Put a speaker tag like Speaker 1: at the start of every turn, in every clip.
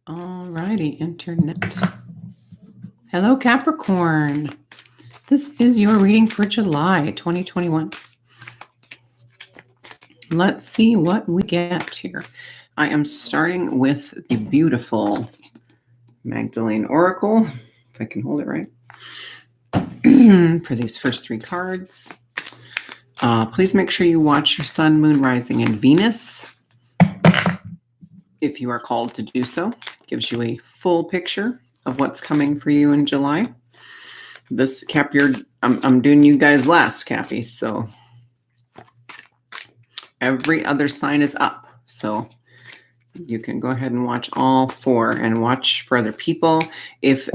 Speaker 1: All righty, internet. Hello, Capricorn. This is your reading for July 2021. Let's see what we get here. I am starting with the beautiful Magdalene Oracle, if I can hold it right, for these first 3 cards. Please make sure you watch your Sun, Moon, Rising, and Venus if you are called to do so. Gives you a full picture of what's coming for you in July. This Cap, I'm doing you guys last, Cappies, so every other sign is up. So you can go ahead and watch all 4 and watch for other people. If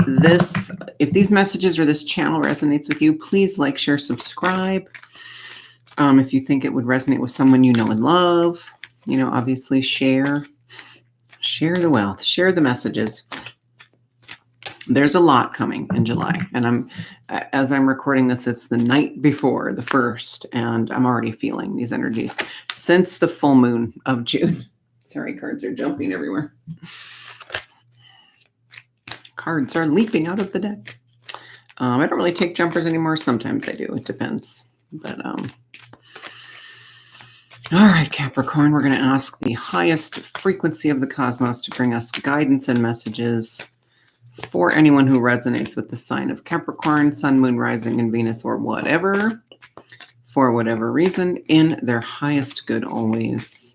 Speaker 1: these messages or this channel resonates with you, please like, share, subscribe. If you think it would resonate with someone you know and love, obviously share the wealth, share the messages. There's a lot coming in July, and as I'm recording this, it's the night before the 1st, and I'm already feeling these energies since the full moon of June. Sorry, cards are jumping everywhere. Cards are leaping out of the deck. I don't really take jumpers anymore. Sometimes I do. It depends. But all right, Capricorn, we're going to ask the highest frequency of the cosmos to bring us guidance and messages for anyone who resonates with the sign of Capricorn, Sun, Moon, Rising, and Venus, or whatever, for whatever reason, in their highest good always.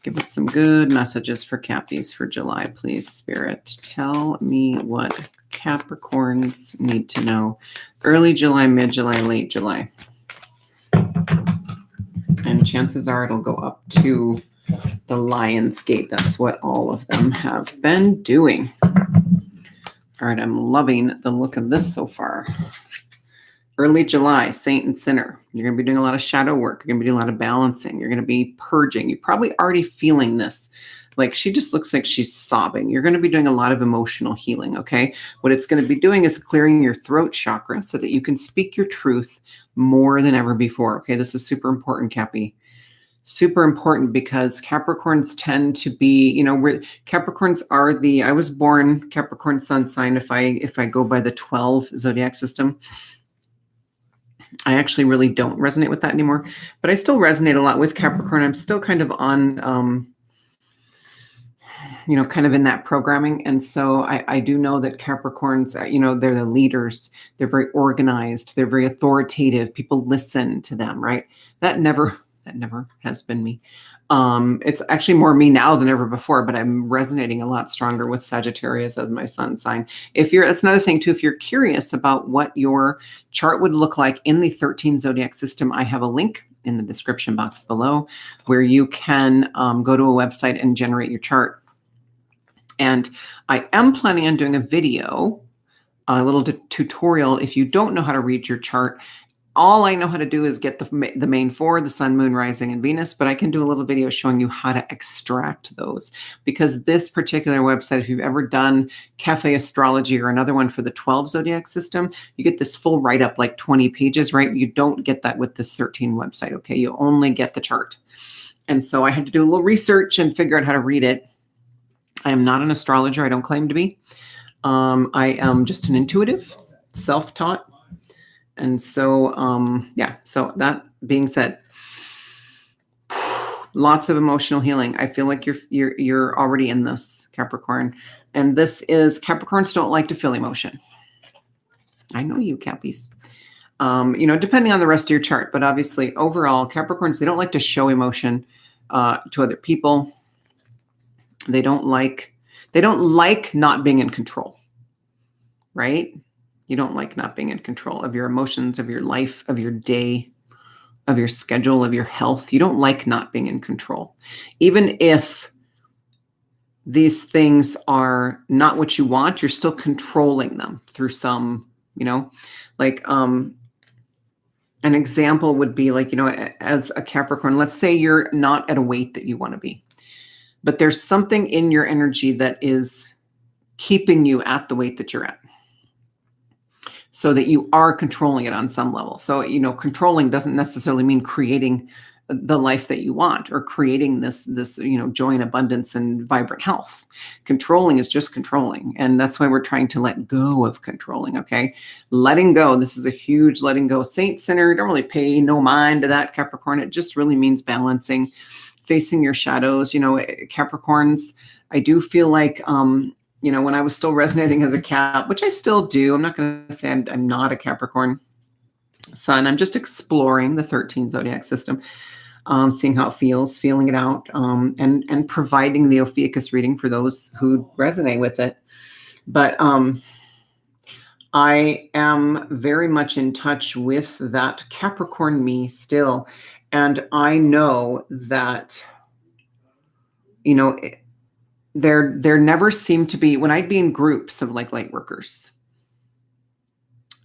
Speaker 1: Give us some good messages for Cappies for July, please, Spirit. Tell me what Capricorns need to know. Early July, mid-July, late July. And chances are it'll go up to the Lion's Gate. That's what all of them have been doing. All right, I'm loving the look of this so far. Early July, Saint and Sinner. You're going to be doing a lot of shadow work. You're going to be doing a lot of balancing. You're going to be purging. You're probably already feeling this. Like she just looks like she's sobbing. You're going to be doing a lot of emotional healing, okay? What it's going to be doing is clearing your throat chakra so that you can speak your truth more than ever before, okay? This is super important, Cappy. Super important because Capricorns tend to be, Capricorns are I was born Capricorn sun sign if I go by the 12 zodiac system. I actually really don't resonate with that anymore, but I still resonate a lot with Capricorn. I'm still kind of on, kind of in that programming. And so I do know that Capricorns, they're the leaders. They're very organized. They're very authoritative. People listen to them, right? That never has been me. It's actually more me now than ever before, but I'm resonating a lot stronger with Sagittarius as my sun sign. That's another thing too, if you're curious about what your chart would look like in the 13 zodiac system, I have a link in the description box below where you can go to a website and generate your chart. And I am planning on doing a video, a little tutorial. If you don't know how to read your chart, all I know how to do is get the main 4, the Sun, Moon, Rising, and Venus, but I can do a little video showing you how to extract those. Because this particular website, if you've ever done Cafe Astrology or another one for the 12 zodiac system, you get this full write-up, like 20 pages, right? You don't get that with this 13 website, okay? You only get the chart. And so I had to do a little research and figure out how to read it. I am not an astrologer. I don't claim to be. I am just an intuitive, self-taught. And so, so that being said, lots of emotional healing. I feel like you're already in this, Capricorn. And this is, Capricorns don't like to feel emotion. I know you, Cappies. Depending on the rest of your chart, but obviously overall, Capricorns, they don't like to show emotion to other people. They don't like not being in control, right? You don't like not being in control of your emotions, of your life, of your day, of your schedule, of your health. You don't like not being in control. Even if these things are not what you want, you're still controlling them through some, an example would be like, as a Capricorn, let's say you're not at a weight that you want to be, but there's something in your energy that is keeping you at the weight that you're at, so that you are controlling it on some level. So, controlling doesn't necessarily mean creating the life that you want, or creating this joy and abundance and vibrant health. Controlling is just controlling, and that's why we're trying to let go of controlling. Okay, letting go. This is a huge letting go. Saint Sinner, don't really pay no mind to that, Capricorn. It just really means balancing, facing your shadows. Capricorns, I do feel like when I was still resonating as a Cap, which I still do. I'm not going to say I'm not a Capricorn sun. I'm just exploring the 13 zodiac system, seeing how it feels, feeling it out, and providing the Ophiuchus reading for those who resonate with it. But I am very much in touch with that Capricorn me still. And I know that, there never seemed to be, when I'd be in groups of like light workers,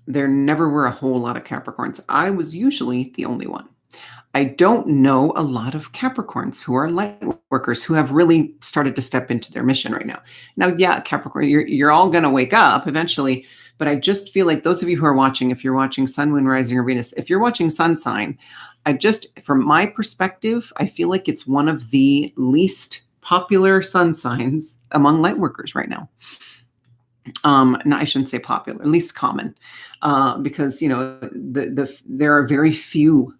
Speaker 1: there never were a whole lot of Capricorns. I was usually the only one. I don't know a lot of Capricorns who are light workers who have really started to step into their mission right now. Now, yeah, Capricorn, you're all going to wake up eventually, but I just feel like those of you who are watching, if you're watching Sun, Moon, Rising, or Venus, if you're watching Sun sign, from my perspective, I feel like it's one of the least popular sun signs among light workers right now. No, I shouldn't say popular, least common, because there are very few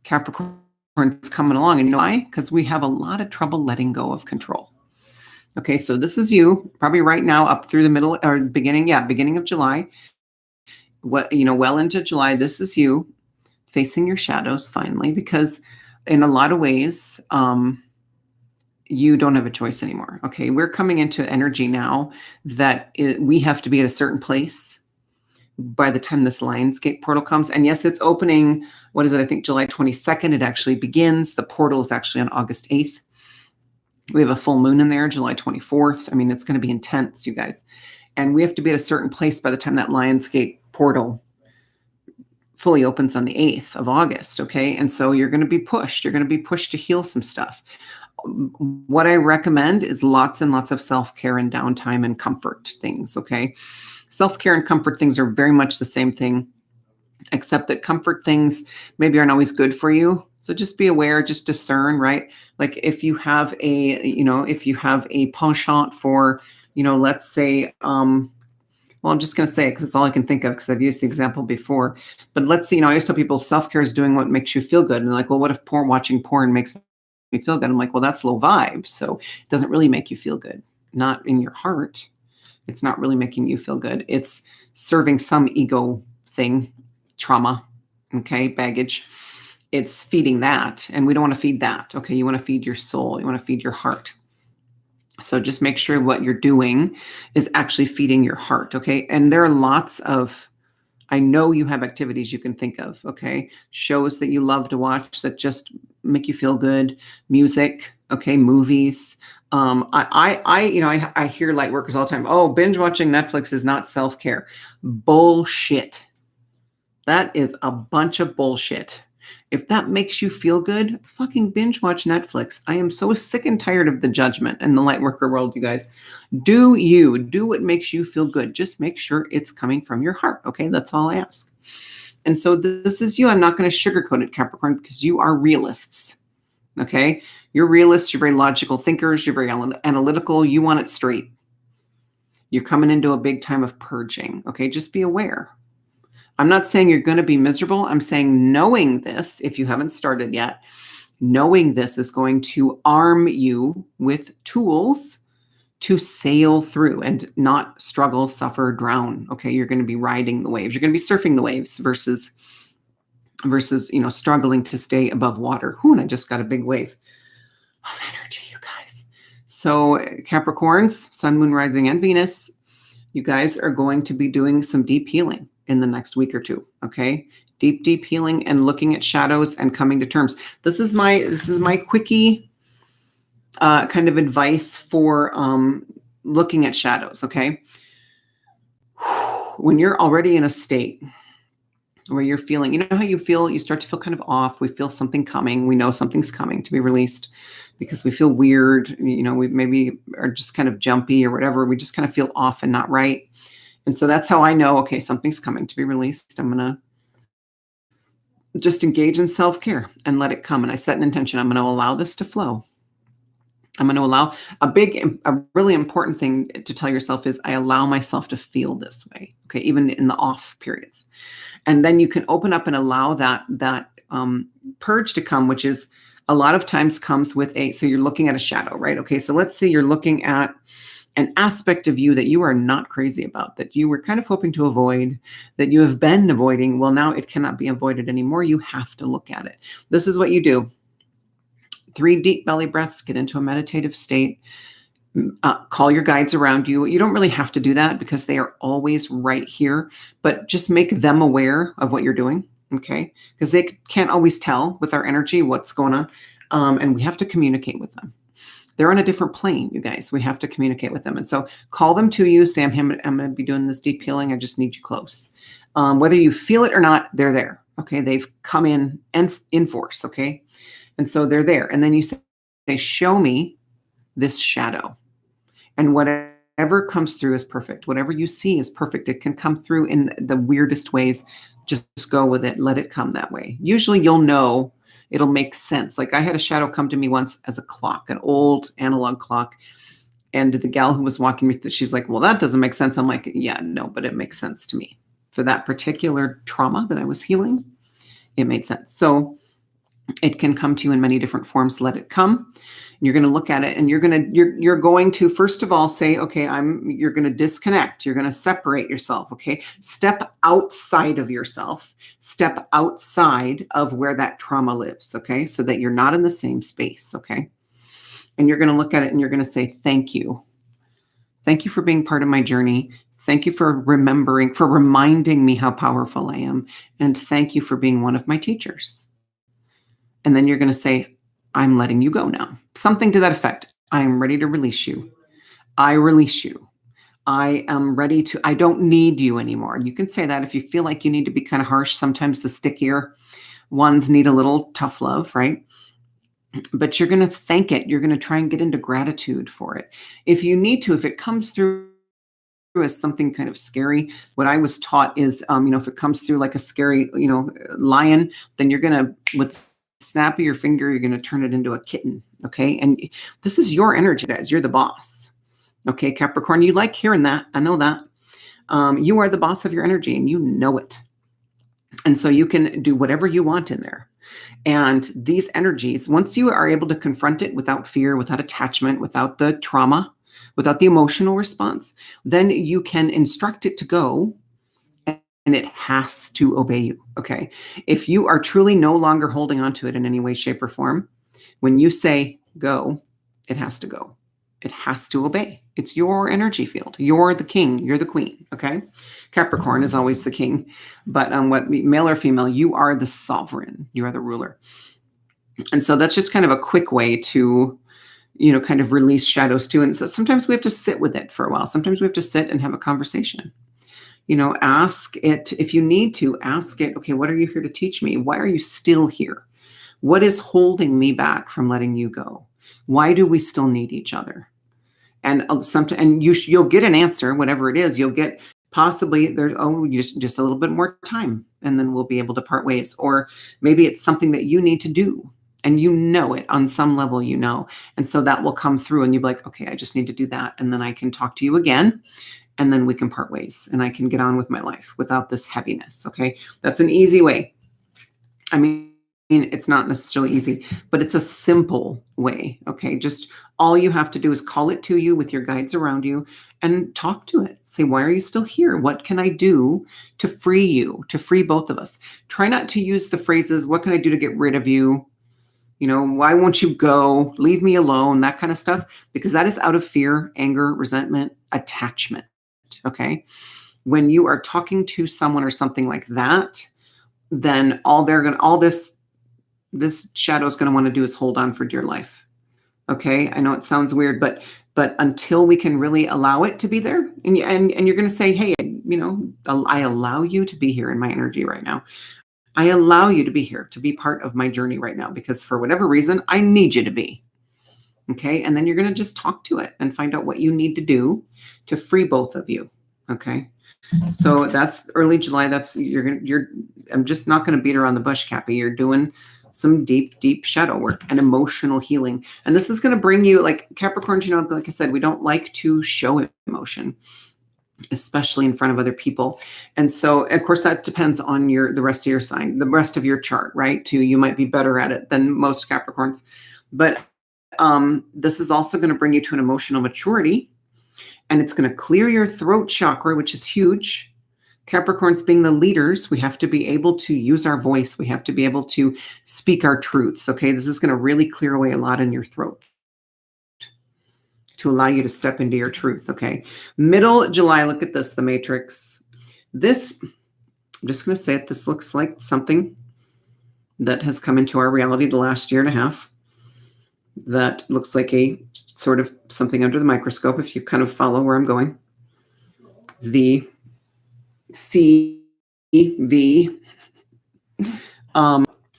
Speaker 1: Capricorns coming along, and why? Because we have a lot of trouble letting go of control. Okay, so this is you probably right now up through the middle or beginning of July. Well into July, this is you facing your shadows finally, because in a lot of ways, you don't have a choice anymore. Okay, we're coming into energy now that we have to be at a certain place by the time this Lionsgate portal comes. And yes, it's opening, what is it? I think July 22nd, it actually begins. The portal is actually on August 8th. We have a full moon in there, July 24th. I mean, it's going to be intense, you guys. And we have to be at a certain place by the time that Lionsgate portal fully opens on the 8th of August. Okay. And so you're going to be pushed. You're going to be pushed to heal some stuff. What I recommend is lots and lots of self-care and downtime and comfort things. Okay. Self-care and comfort things are very much the same thing, except that comfort things maybe aren't always good for you. So just be aware, just discern, right? Like if you have a penchant for, let's say, well, I'm just going to say it because it's all I can think of because I've used the example before. But let's see, I always tell people self-care is doing what makes you feel good. And they're like, well, what if watching porn makes me feel good? I'm like, well, that's low vibe. So it doesn't really make you feel good. Not in your heart. It's not really making you feel good. It's serving some ego thing, trauma, okay, baggage. It's feeding that. And we don't want to feed that. Okay, you want to feed your soul. You want to feed your heart. So just make sure what you're doing is actually feeding your heart, okay? And there are lots of, I know you have activities you can think of, okay? Shows that you love to watch that just make you feel good, music, okay, movies. I hear light workers all the time, oh, binge watching Netflix is not self-care. Bullshit. That is a bunch of bullshit. If that makes you feel good, fucking binge watch Netflix. I am so sick and tired of the judgment in the light worker world, you guys. Do what makes you feel good. Just make sure it's coming from your heart. Okay, that's all I ask. And so this is you. I'm not going to sugarcoat it, Capricorn, because you are realists. Okay, you're realists. You're very logical thinkers. You're very analytical. You want it straight. You're coming into a big time of purging. Okay, just be aware. I'm not saying you're going to be miserable. I'm saying knowing this, if you haven't started yet, knowing this is going to arm you with tools to sail through and not struggle, suffer, drown. Okay, you're going to be riding the waves. You're going to be surfing the waves versus struggling to stay above water. And I just got a big wave of energy, you guys. So Capricorns, Sun, Moon, Rising, and Venus, you guys are going to be doing some deep healing in the next week or two. Okay. Deep healing and looking at shadows and coming to terms. This is my quickie kind of advice for looking at shadows. Okay. When you're already in a state where you're feeling, how you feel, you start to feel kind of off. We feel something coming. We know something's coming to be released because we feel weird. We maybe are just kind of jumpy or whatever. We just kind of feel off and not right. And so that's how I know, okay, something's coming to be released. I'm going to just engage in self-care and let it come. And I set an intention. I'm going to allow this to flow. I'm going to allow a really important thing to tell yourself is I allow myself to feel this way. Okay. Even in the off periods. And then you can open up and allow that purge to come, which is a lot of times comes with so you're looking at a shadow, right? Okay. So let's say you're looking at an aspect of you that you are not crazy about, that you were kind of hoping to avoid, that you have been avoiding. Well, now it cannot be avoided anymore. You have to look at it. This is what you do. 3 deep belly breaths, get into a meditative state, call your guides around you. You don't really have to do that because they are always right here, but just make them aware of what you're doing, okay? Because they can't always tell with our energy what's going on, and we have to communicate with them. They're on a different plane, you guys. We have to communicate with them. And so call them to you, say, I'm going to be doing this deep healing. I just need you close. Whether you feel it or not, they're there, okay? They've come in and in force, okay? And so they're there. And then you say, show me this shadow. And whatever comes through is perfect. Whatever you see is perfect. It can come through in the weirdest ways. Just go with it. Let it come that way. Usually you'll know, it'll make sense. Like I had a shadow come to me once as a clock, an old analog clock. And the gal who was walking me, she's like, well, that doesn't make sense. I'm like, yeah, no, but it makes sense to me. For that particular trauma that I was healing, it made sense. So it can come to you in many different forms. Let it come. You're going to look at it and you're going to first of all say, okay, you're going to disconnect. You're going to separate yourself. Okay. Step outside of yourself, step outside of where that trauma lives. Okay. So that you're not in the same space. Okay. And you're going to look at it and you're going to say, thank you. Thank you for being part of my journey. Thank you for reminding me how powerful I am. And thank you for being one of my teachers. And then you're going to say, I'm letting you go now. Something to that effect. I am ready to release you. I release you. I am ready to, I don't need you anymore. You can say that if you feel like you need to be kind of harsh. Sometimes the stickier ones need a little tough love, right? But you're going to thank it. You're going to try and get into gratitude for it. If you need to, if it comes through as something kind of scary, what I was taught is, if it comes through like a scary, lion, then you're going to, with snap of your finger, you're going to turn it into a kitten. Okay. And this is your energy, guys. You're the boss. Okay. Capricorn, you like hearing that. I know that. You are the boss of your energy and you know it. And so you can do whatever you want in there. And these energies, once you are able to confront it without fear, without attachment, without the trauma, without the emotional response, then you can instruct it to go. And it has to obey you, okay? If you are truly no longer holding on to it in any way, shape, or form, when you say go, it has to go. It has to obey. It's your energy field. You're the king. You're the queen, okay? Capricorn is always the king. But what male or female, you are the sovereign. You are the ruler. And so that's just kind of a quick way to, kind of release shadows too. And so sometimes we have to sit with it for a while. Sometimes we have to sit and have a conversation. Ask it, if you need to, ask it, okay, what are you here to teach me? Why are you still here? What is holding me back from letting you go? Why do we still need each other? And you'll get an answer, whatever it is. You'll get possibly just a little bit more time, and then we'll be able to part ways. Or maybe it's something that you need to do, and it on some level, and so that will come through, and you'll be like, okay, I just need to do that, and then I can talk to you again. And then we can part ways and I can get on with my life without this heaviness. Okay. That's an easy way. I mean, it's not necessarily easy, but it's a simple way. Okay. Just all you have to do is call it to you with your guides around you and talk to it. Say, why are you still here? What can I do to free you, to free both of us? Try not to use the phrases, what can I do to get rid of you? Why won't you go? Leave me alone, that kind of stuff, because that is out of fear, anger, resentment, attachment. Okay. When you are talking to someone or something like that, then this shadow is going to want to do is hold on for dear life. Okay. I know it sounds weird, but until we can really allow it to be there, and you're going to say, hey, I allow you to be here in my energy right now. I allow you to be here, to be part of my journey right now, because for whatever reason, I need you to be. Okay. And then you're going to just talk to it and find out what you need to do to free both of you. Okay. So that's early July. That's I'm just not going to beat around the bush, Cappy. You're doing some deep, deep shadow work and emotional healing. And this is going to bring you, like Capricorns, like I said, we don't like to show emotion, especially in front of other people. And so, of course, that depends on the rest of your sign, the rest of your chart, right? Too, you might be better at it than most Capricorns. But this is also going to bring you to an emotional maturity, and it's going to clear your throat chakra, which is huge. Capricorns being the leaders, we have to be able to use our voice. We have to be able to speak our truths. Okay, this is going to really clear away a lot in your throat to allow you to step into your truth. Okay, middle July, look at this, the matrix. This, I'm just going to say it, this looks like something that has come into our reality the last year and a half. That looks like a sort of something under the microscope, if you kind of follow where I'm going. The CV,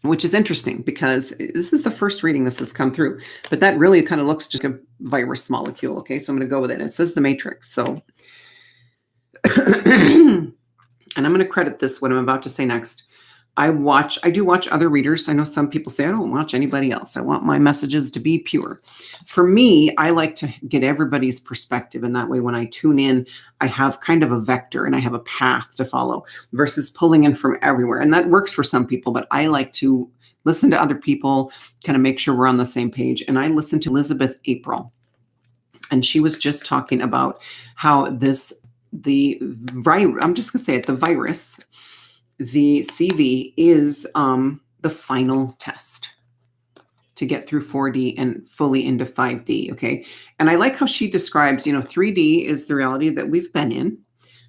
Speaker 1: which is interesting because this is the first reading this has come through, but that really kind of looks just like a virus molecule. Okay, so I'm going to go with it. It says the matrix. So, and I'm going to credit this, what I'm about to say next. I do watch other readers. I know some people say, I don't watch anybody else. I want my messages to be pure. For me, I like to get everybody's perspective. And that way, when I tune in, I have kind of a vector and I have a path to follow versus pulling in from everywhere. And that works for some people, but I like to listen to other people, kind of make sure we're on the same page. And I listened to Elizabeth April, and she was just talking about how I'm just going to say it, the virus, the CV is the final test to get through 4D and fully into 5D. Okay. And I like how she describes, 3D is the reality that we've been in.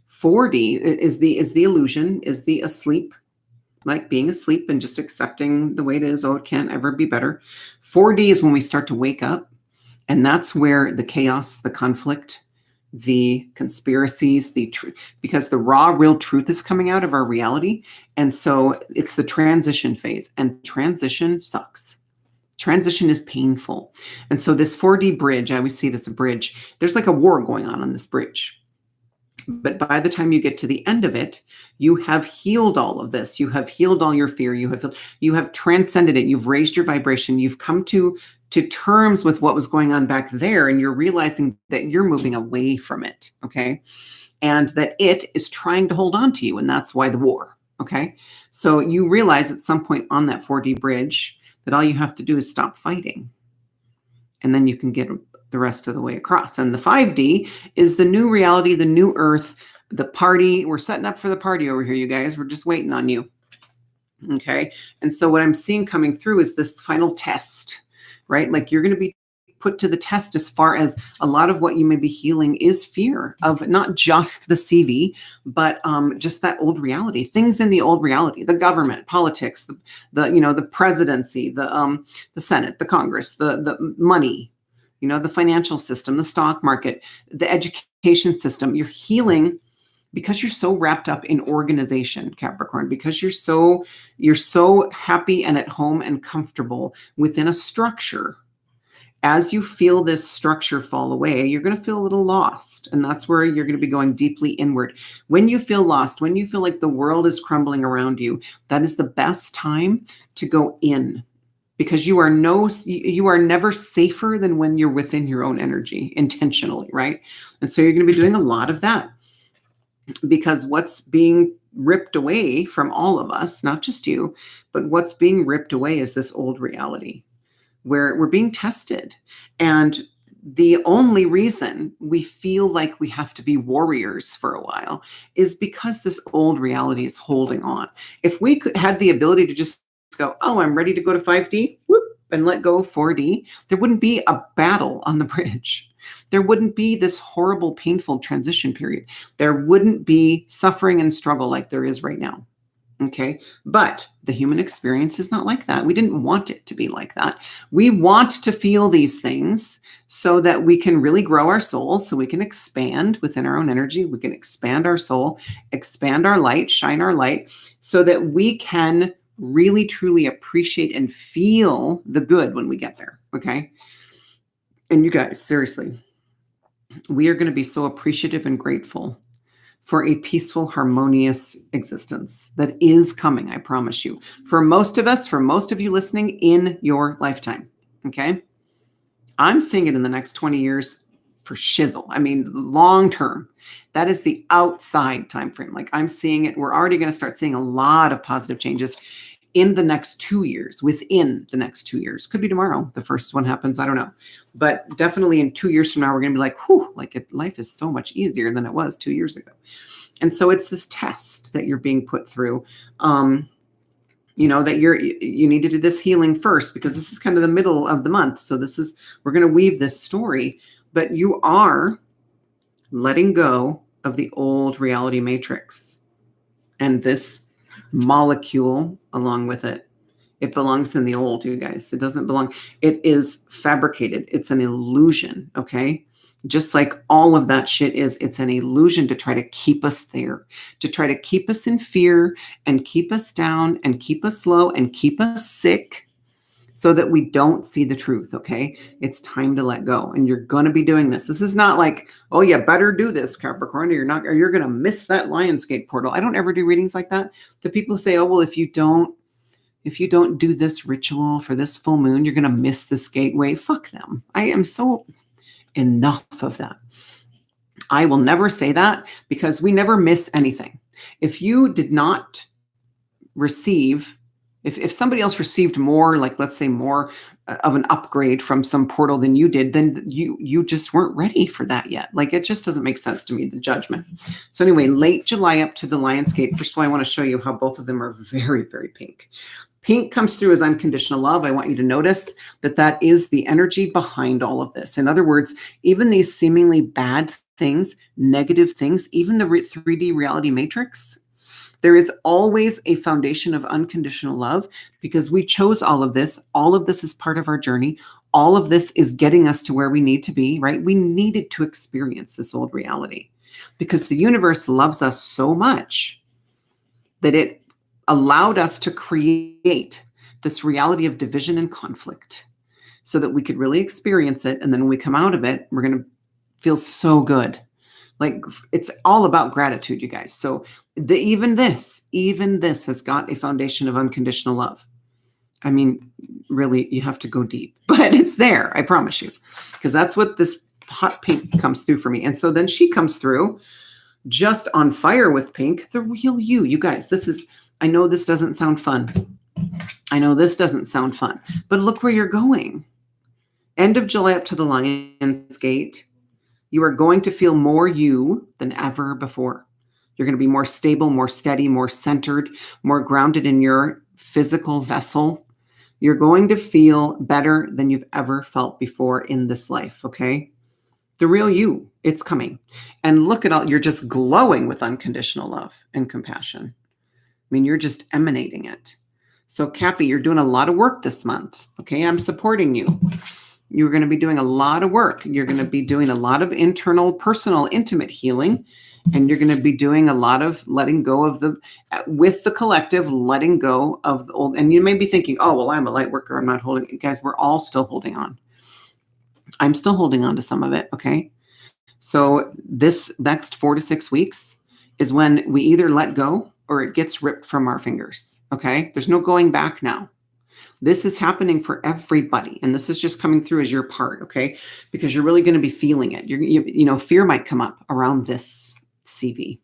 Speaker 1: 4D is the illusion, is the asleep, like being asleep and just accepting the way it is. Oh, it can't ever be better. 4D is when we start to wake up. And that's where the chaos, the conflict, the conspiracies, the truth, because the raw, real truth is coming out of our reality. And so it's the transition phase, and transition sucks. Transition is painful. And so this 4D bridge, I always see it as a bridge. There's like a war going on this bridge. But by the time you get to the end of it, you have healed all of this. You have healed all your fear. You have transcended it. You've raised your vibration. You've come to terms with what was going on back there, and you're realizing that you're moving away from it, okay? And that it is trying to hold on to you, and that's why the war, okay? So you realize at some point on that 4D bridge that all you have to do is stop fighting, and then you can get the rest of the way across. And the 5D is the new reality, the new earth, the party. We're setting up for the party over here, you guys. We're just waiting on you, okay? And so what I'm seeing coming through is this final test, right? Like you're going to be put to the test as far as a lot of what you may be healing is fear of not just the CV, but just that old reality, things in the old reality, the government, politics, the presidency, the Senate, the Congress, the money, the financial system, the stock market, the education system. You're healing because you're so wrapped up in organization, Capricorn, because you're so happy and at home and comfortable within a structure. As you feel this structure fall away, you're going to feel a little lost. And that's where you're going to be going deeply inward. When you feel lost, when you feel like the world is crumbling around you, that is the best time to go in, because you are never safer than when you're within your own energy intentionally, right? And so you're going to be doing a lot of that. Because what's being ripped away from all of us, not just you, but what's being ripped away is this old reality where we're being tested. And the only reason we feel like we have to be warriors for a while is because this old reality is holding on. If we had the ability to just go, oh, I'm ready to go to 5D, whoop, and let go of 4D, there wouldn't be a battle on the bridge. There wouldn't be this horrible, painful transition period. There wouldn't be suffering and struggle like there is right now. Okay. But the human experience is not like that. We didn't want it to be like that. We want to feel these things so that we can really grow our soul, so we can expand within our own energy. We can expand our soul, expand our light, shine our light, so that we can really, truly appreciate and feel the good when we get there. Okay. And you guys, seriously, we are going to be so appreciative and grateful for a peaceful, harmonious existence that is coming, I promise you. For most of us, for most of you listening, in your lifetime, okay? I'm seeing it in the next 20 years for shizzle. I mean, long term. That is the outside time frame. Like I'm seeing it. We're already going to start seeing a lot of positive changes in the next 2 years, within the next 2 years. Could be tomorrow. The first one happens. I don't know. But definitely in 2 years from now, we're going to be like, whew, like life is so much easier than it was 2 years ago. And so it's this test that you're being put through. That you need to do this healing first, because this is kind of the middle of the month. So we're going to weave this story, but you are letting go of the old reality matrix and this molecule along with it. It belongs in the old, you guys. It doesn't belong. It is fabricated. It's an illusion. Okay. Just like all of that shit is, it's an illusion to try to keep us there, to try to keep us in fear and keep us down and keep us low and keep us sick so that we don't see the truth. Okay. It's time to let go. And you're going to be doing this. This is not like, oh, you better do this, Capricorn, or you're going to miss that Lionsgate portal. I don't ever do readings like that. The people who say, oh, well, if you don't do this ritual for this full moon, you're going to miss this gateway. Fuck them. I am so enough of that. I will never say that, because we never miss anything. If you did not receive, if somebody else received more, like let's say more of an upgrade from some portal than you did, then you just weren't ready for that yet. Like it just doesn't make sense to me, the judgment. So anyway, late July up to the Lionsgate. First of all, I want to show you how both of them are very, very pink. Pink comes through as unconditional love. I want you to notice that is the energy behind all of this. In other words, even these seemingly bad things, negative things, even the 3D reality matrix, there is always a foundation of unconditional love, because we chose all of this. All of this is part of our journey. All of this is getting us to where we need to be, right? We needed to experience this old reality because the universe loves us so much that it allowed us to create this reality of division and conflict so that we could really experience it. And then when we come out of it, we're going to feel so good. Like it's all about gratitude, you guys. So even this has got a foundation of unconditional love. I mean, really, you have to go deep, but it's there. I promise you, because that's what this hot pink comes through for me. And so then she comes through just on fire with pink, the real you guys. I know this doesn't sound fun. But look where you're going. End of July up to the Lionsgate. You are going to feel more you than ever before. You're going to be more stable, more steady, more centered, more grounded in your physical vessel. You're going to feel better than you've ever felt before in this life, okay? The real you, it's coming. And look at all, you're just glowing with unconditional love and compassion. I mean, you're just emanating it. So Cappy, you're doing a lot of work this month. Okay, I'm supporting you. You're going to be doing a lot of work. You're going to be doing a lot of internal, personal, intimate healing. And you're going to be doing a lot of letting go of with the collective, letting go of the old. And you may be thinking, oh, well, I'm a light worker. I'm not holding it. Guys, we're all still holding on. I'm still holding on to some of it. Okay. So this next 4 to 6 weeks is when we either let go or it gets ripped from our fingers. Okay. There's no going back now. This is happening for everybody. And this is just coming through as your part. Okay. Because you're really going to be feeling it. Fear might come up around this CV,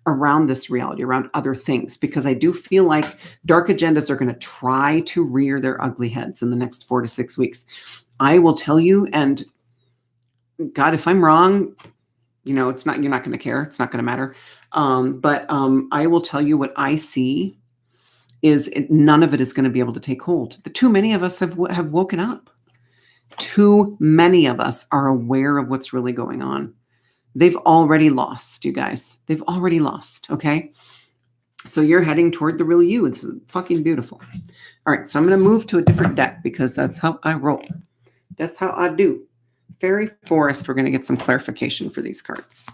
Speaker 1: around this reality, around other things, because I do feel like dark agendas are going to try to rear their ugly heads in the next 4 to 6 weeks. I will tell you, and God, if I'm wrong, you're not going to care. It's not going to matter. But I will tell you what I see is none of it is going to be able to take hold. Too many of us have woken up. Too many of us are aware of what's really going on. They've already lost, you guys. They've already lost, okay? So you're heading toward the real you. This is fucking beautiful. All right, so I'm going to move to a different deck because that's how I roll. That's how I do. Fairy Forest, we're going to get some clarification for these cards.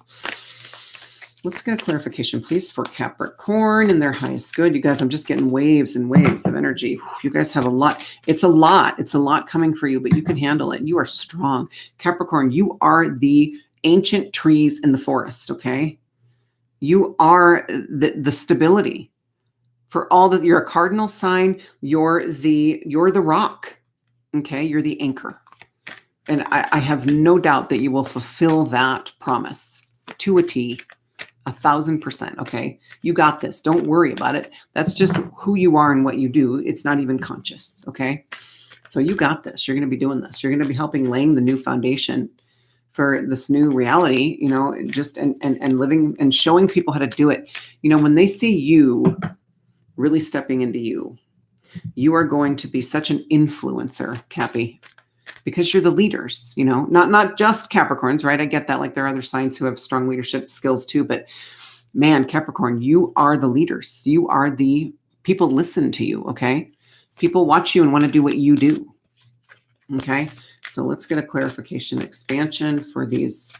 Speaker 1: Let's get a clarification, please, for Capricorn and their highest good. You guys, I'm just getting waves and waves of energy. You guys have a lot. It's a lot. It's a lot coming for you, but you can handle it. You are strong. Capricorn, you are the ancient trees in the forest, okay? You are the stability for all that. You're a cardinal sign. You're the rock. Okay. You're the anchor. And I have no doubt that you will fulfill that promise to a T, 1,000%. Okay. You got this. Don't worry about it. That's just who you are and what you do. It's not even conscious. Okay. So you got this. You're going to be doing this. You're going to be helping laying the new foundation for this new reality, just and living and showing people how to do it. When they see you really stepping into you, you are going to be such an influencer, Cappy, because you're the leaders, not just Capricorns, right? I get that. Like there are other signs who have strong leadership skills too, but man, Capricorn, you are the leaders. You are the people listen to you. Okay. People watch you and want to do what you do. Okay. So let's get a clarification expansion for these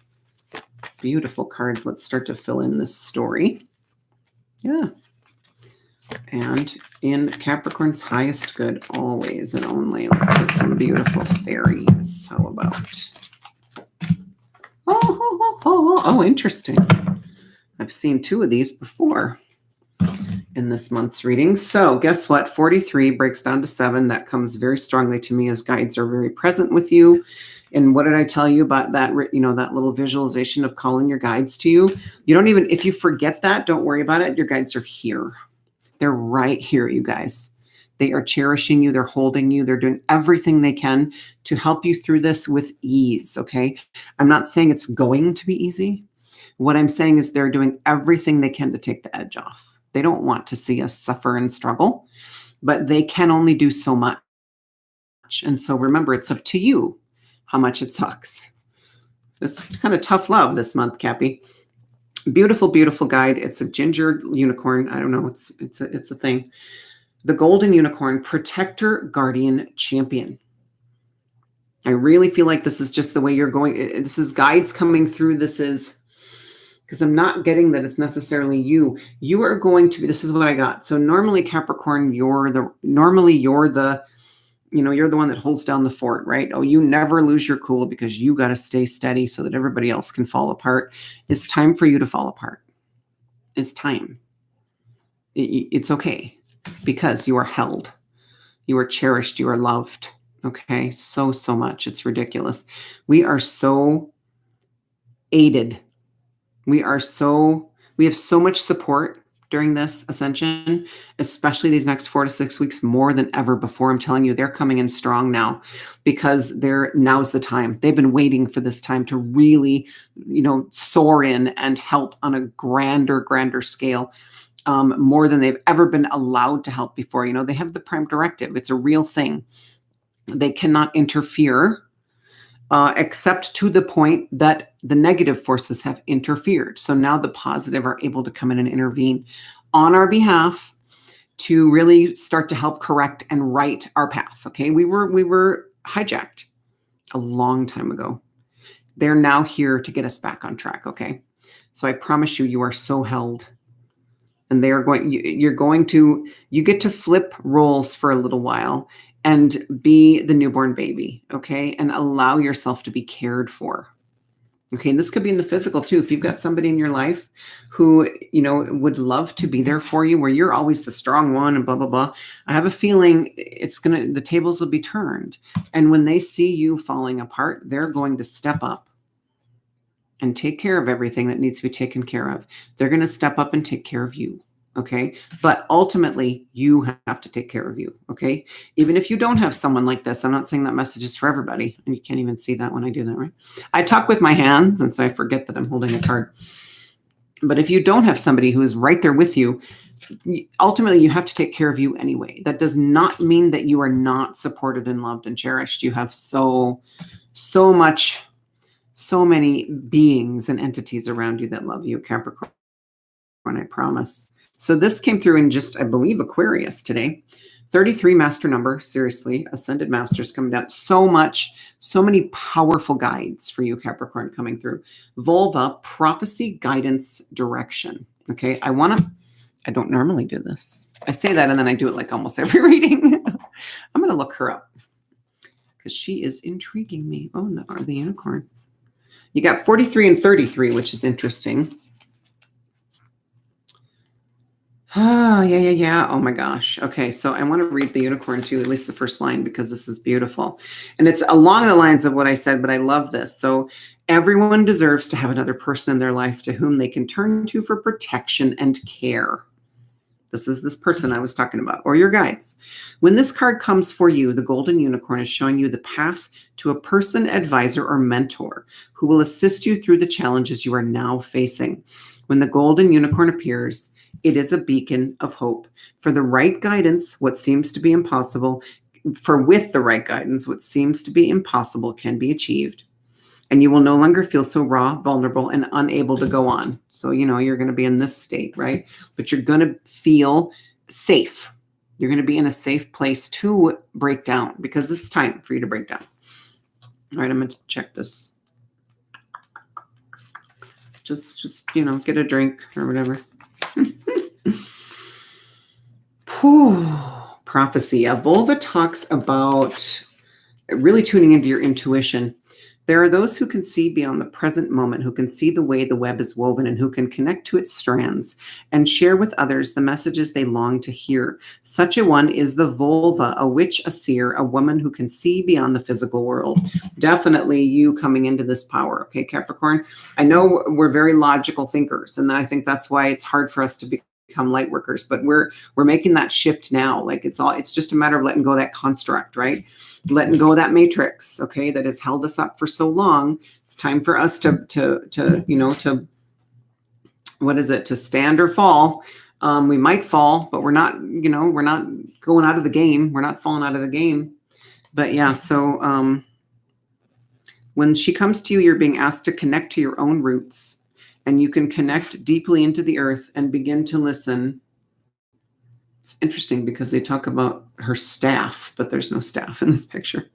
Speaker 1: beautiful cards. Let's start to fill in this story. Yeah. And in Capricorn's highest good, always and only, let's get some beautiful fairies. How about? Oh, interesting. I've seen 2 of these before in this month's reading. So guess what? 43 breaks down to 7. That comes very strongly to me as guides are very present with you. And what did I tell you about that? That little visualization of calling your guides to you. You don't even, if you forget that, don't worry about it. Your guides are here. They're right here, you guys. They are cherishing you. They're holding you. They're doing everything they can to help you through this with ease. Okay. I'm not saying it's going to be easy. What I'm saying is they're doing everything they can to take the edge off. They don't want to see us suffer and struggle, but they can only do so much. And so remember, it's up to you how much it sucks. It's kind of tough love this month, Cappy. Beautiful, beautiful guide. It's a ginger unicorn. I don't know. It's a thing. The golden unicorn, protector, guardian, champion. I really feel like this is just the way you're going. This is guides coming through. This is because I'm not getting that it's necessarily you. You are going to be, this is what I got. So normally Capricorn, you're the one that holds down the fort, right? Oh, you never lose your cool because you got to stay steady so that everybody else can fall apart. It's time for you to fall apart. It's time. It's okay because you are held. You are cherished. You are loved. Okay. So much. It's ridiculous. We are so aided. We have so much support during this ascension, especially these next 4 to 6 weeks, more than ever before. I'm telling you, they're coming in strong now because now's the time. They've been waiting for this time to really, soar in and help on a grander scale, more than they've ever been allowed to help before. They have the prime directive. It's a real thing. They cannot interfere, except to the point that the negative forces have interfered. So now the positive are able to come in and intervene on our behalf to really start to help correct and right our path. Okay. We were hijacked a long time ago. They're now here to get us back on track. Okay. So I promise you are so held. And you get to flip roles for a little while and be the newborn baby, okay? And allow yourself to be cared for. Okay, and this could be in the physical too. If you've got somebody in your life who, would love to be there for you, where you're always the strong one and blah, blah, blah. I have a feeling the tables will be turned. And when they see you falling apart, they're going to step up and take care of everything that needs to be taken care of. They're going to step up and take care of you. Okay. But ultimately you have to take care of you. Okay. Even if you don't have someone like this, I'm not saying that message is for everybody. And you can't even see that when I do that, right? I talk with my hands and so I forget that I'm holding a card. But if you don't have somebody who is right there with you, ultimately you have to take care of you anyway. That does not mean that you are not supported and loved and cherished. You have so many beings and entities around you that love you, Capricorn, I promise. So this came through in just, I believe, Aquarius today. 33 master number. Seriously, ascended masters coming down. So many powerful guides for you, Capricorn, coming through. Vulva, prophecy, guidance, direction. Okay, I don't normally do this. I say that and then I do it like almost every reading. I'm going to look her up because she is intriguing me. Oh, the unicorn. You got 43 and 33, which is interesting. Oh, yeah, yeah, yeah. Oh my gosh. Okay, so I want to read the unicorn too, at least the first line, because this is beautiful. And it's along the lines of what I said, but I love this. So, everyone deserves to have another person in their life to whom they can turn to for protection and care. This is this person I was talking about, or your guides. When this card comes for you, the golden unicorn is showing you the path to a person, advisor, or mentor who will assist you through the challenges you are now facing. When the golden unicorn appears, it is a beacon of hope. For the right guidance, what seems to be impossible, for with the right guidance, what seems to be impossible can be achieved. And you will no longer feel so raw, vulnerable, and unable to go on. So, you're going to be in this state, right? But you're going to feel safe. You're going to be in a safe place to break down because it's time for you to break down. All right, I'm going to check this. Just get a drink or whatever. Prophecy. Volva talks about really tuning into your intuition. There are those who can see beyond the present moment, who can see the way the web is woven, and who can connect to its strands and share with others the messages they long to hear. Such a one is the Volva, a witch, a seer, a woman who can see beyond the physical world. Definitely you coming into this power, okay, Capricorn? I know we're very logical thinkers, and I think that's why it's hard for us to become light workers, but we're making that shift now. Like it's just a matter of letting go of that construct, right? Letting go of that matrix, okay, that has held us up for so long. It's time for us to what is it, to stand or fall. We might fall, but we're not going out of the game. We're not falling out of the game. But yeah, so when she comes to you, you're being asked to connect to your own roots, and you can connect deeply into the earth and begin to listen. It's interesting because they talk about her staff, but there's no staff in this picture.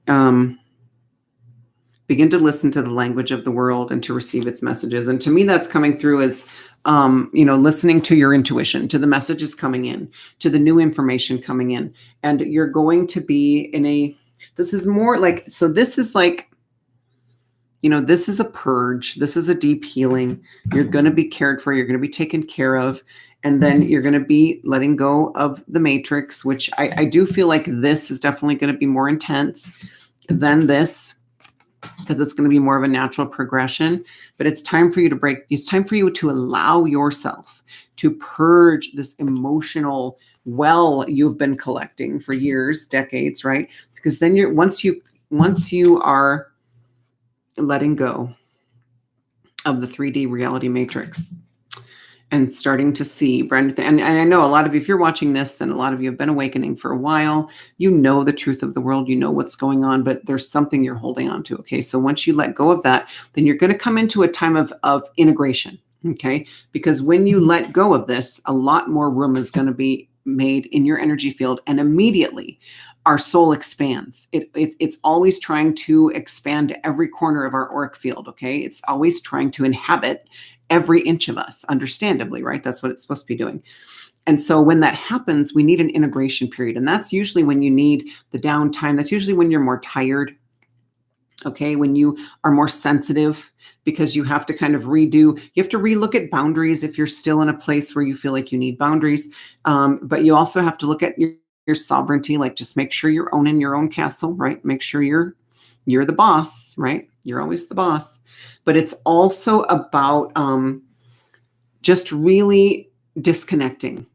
Speaker 1: Begin to listen to the language of the world and to receive its messages. And to me, that's coming through as, listening to your intuition, to the messages coming in, to the new information coming in. And you're going to be this is more like, so this is like, this is a purge. This is a deep healing. You're going to be cared for. You're going to be taken care of. And then you're going to be letting go of the matrix, which I do feel like this is definitely going to be more intense than this, because it's going to be more of a natural progression. But it's time for you to break. It's time for you to allow yourself to purge this emotional well you've been collecting for years, decades, right? Because then once you are letting go of the 3D reality matrix and starting to see brand new and I know a lot of you, if you're watching this, then a lot of you have been awakening for a while. You know the truth of the world, you know what's going on, but there's something you're holding on to. Okay, so once you let go of that, then you're going to come into a time of integration. Okay, because when you let go of this, a lot more room is going to be made in your energy field, and immediately our soul expands. It's always trying to expand every corner of our auric field, okay? It's always trying to inhabit every inch of us, understandably, right? That's what it's supposed to be doing. And so when that happens, we need an integration period. And that's usually when you need the downtime. That's usually when you're more tired, okay? When you are more sensitive, because you have to kind of you have to relook at boundaries if you're still in a place where you feel like you need boundaries. But you also have to look at your sovereignty, like just make sure you're owning your own castle, right? Make sure you're the boss, right? You're always the boss. But it's also about just really disconnecting.